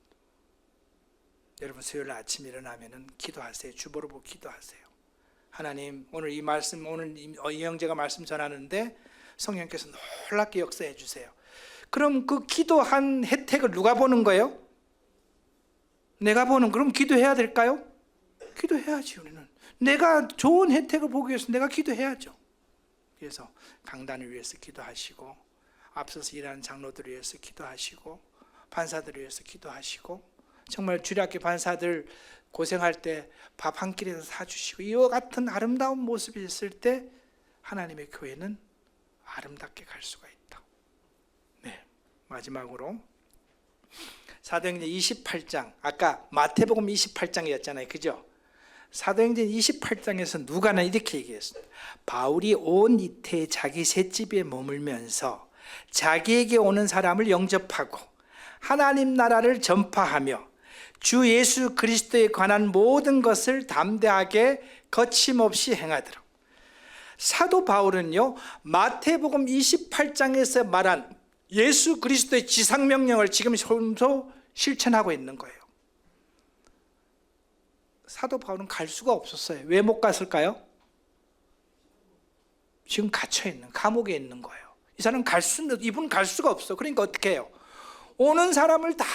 Speaker 1: 여러분 수요일 아침 일어나면은 기도하세요. 주보를 보고 기도하세요. 하나님, 오늘 이 말씀, 오늘 이 형제가 말씀 전하는데 성령께서 놀랍게 역사해 주세요. 그럼 그 기도한 혜택을 누가 보는 거예요? 내가 보는. 그럼 기도해야 될까요? 기도해야지. 우리는 내가 좋은 혜택을 보기 위해서 내가 기도해야죠. 그래서 강단을 위해서 기도하시고, 앞서서 일하는 장로들을 위해서 기도하시고, 판사들을 위해서 기도하시고, 정말 주일학교 판사들 고생할 때 밥 한 끼라도 사주시고, 이와 같은 아름다운 모습이 있을 때 하나님의 교회는 아름답게 갈 수가 있다. 네, 마지막으로 사도행전 28장, 아까 마태복음 28장이었잖아요, 그죠? 사도행전 28장에서 누가는 이렇게 얘기했습니다. 바울이 온 이태에 자기 셋집에 머물면서 자기에게 오는 사람을 영접하고 하나님 나라를 전파하며 주 예수 그리스도에 관한 모든 것을 담대하게 거침없이 행하더라. 사도 바울은요, 마태복음 28장에서 말한 예수 그리스도의 지상명령을 지금 손소 실천하고 있는 거예요. 사도 바울은 갈 수가 없었어요. 왜 못 갔을까요? 지금 갇혀 있는, 감옥에 있는 거예요. 이 사람은 이분은 갈 수가 없어. 그러니까 어떻게 해요? 오는 사람을 다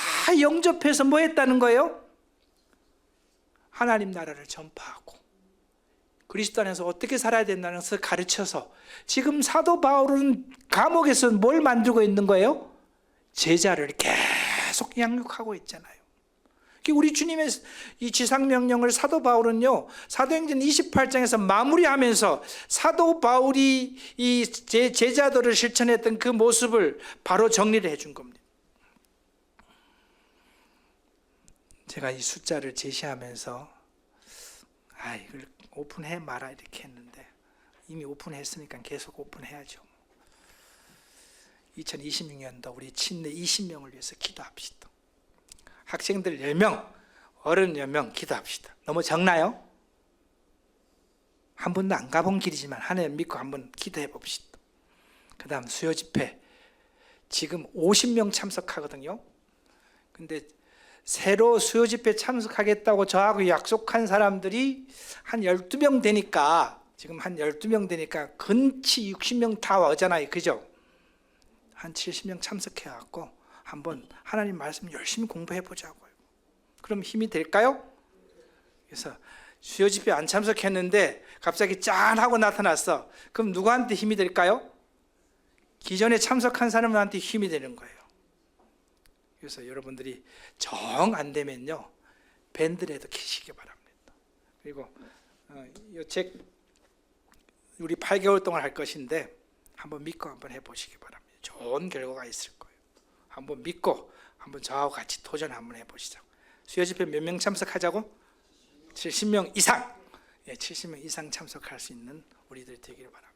Speaker 1: 영접해서 뭐 했다는 거예요? 하나님 나라를 전파하고 그리스도 안에서 어떻게 살아야 된다는 것을 가르쳐서, 지금 사도 바울은 감옥에서 뭘 만들고 있는 거예요? 제자를 계속 양육하고 있잖아요. 우리 주님의 이 지상명령을 사도 바울은요, 사도행전 28장에서 마무리하면서 사도 바울이 이 제자들을 실천했던 그 모습을 바로 정리를 해준 겁니다. 제가 이 숫자를 제시하면서 이걸 오픈해 마라 이렇게 했는데, 이미 오픈했으니까 계속 오픈해야죠. 2026년도 우리 친내 20명을 위해서 기도합시다. 학생들 10명, 어른 10명 기도합시다. 너무 적나요? 한 번도 안 가본 길이지만 하나님 믿고 한번 기도해 봅시다. 그 다음 수요 집회 지금 50명 참석하거든요. 근데 새로 수요 집회 참석하겠다고 저하고 약속한 사람들이 한 12명 되니까, 지금 한 12명 되니까 근치 60명 다 오잖아요, 그죠? 한 70명 참석해 갖고 한번 하나님 말씀 열심히 공부해 보자고요. 그럼 힘이 될까요? 그래서 수요 집회 안 참석했는데 갑자기 짠 하고 나타났어. 그럼 누구한테 힘이 될까요? 기존에 참석한 사람한테 힘이 되는 거예요. 그래서 여러분들이 정 안 되면요, 밴드라도 계시기 바랍니다. 그리고 이 책 우리 8개월 동안 할 것인데 한번 믿고 한번 해보시기 바랍니다. 좋은 결과가 있을 거예요. 한번 믿고 한번 저하고 같이 도전 한번 해보시죠. 수요 집회 몇 명 참석하자고? 70명 이상. 70명 이상 참석할 수 있는 우리들이 되기를 바랍니다.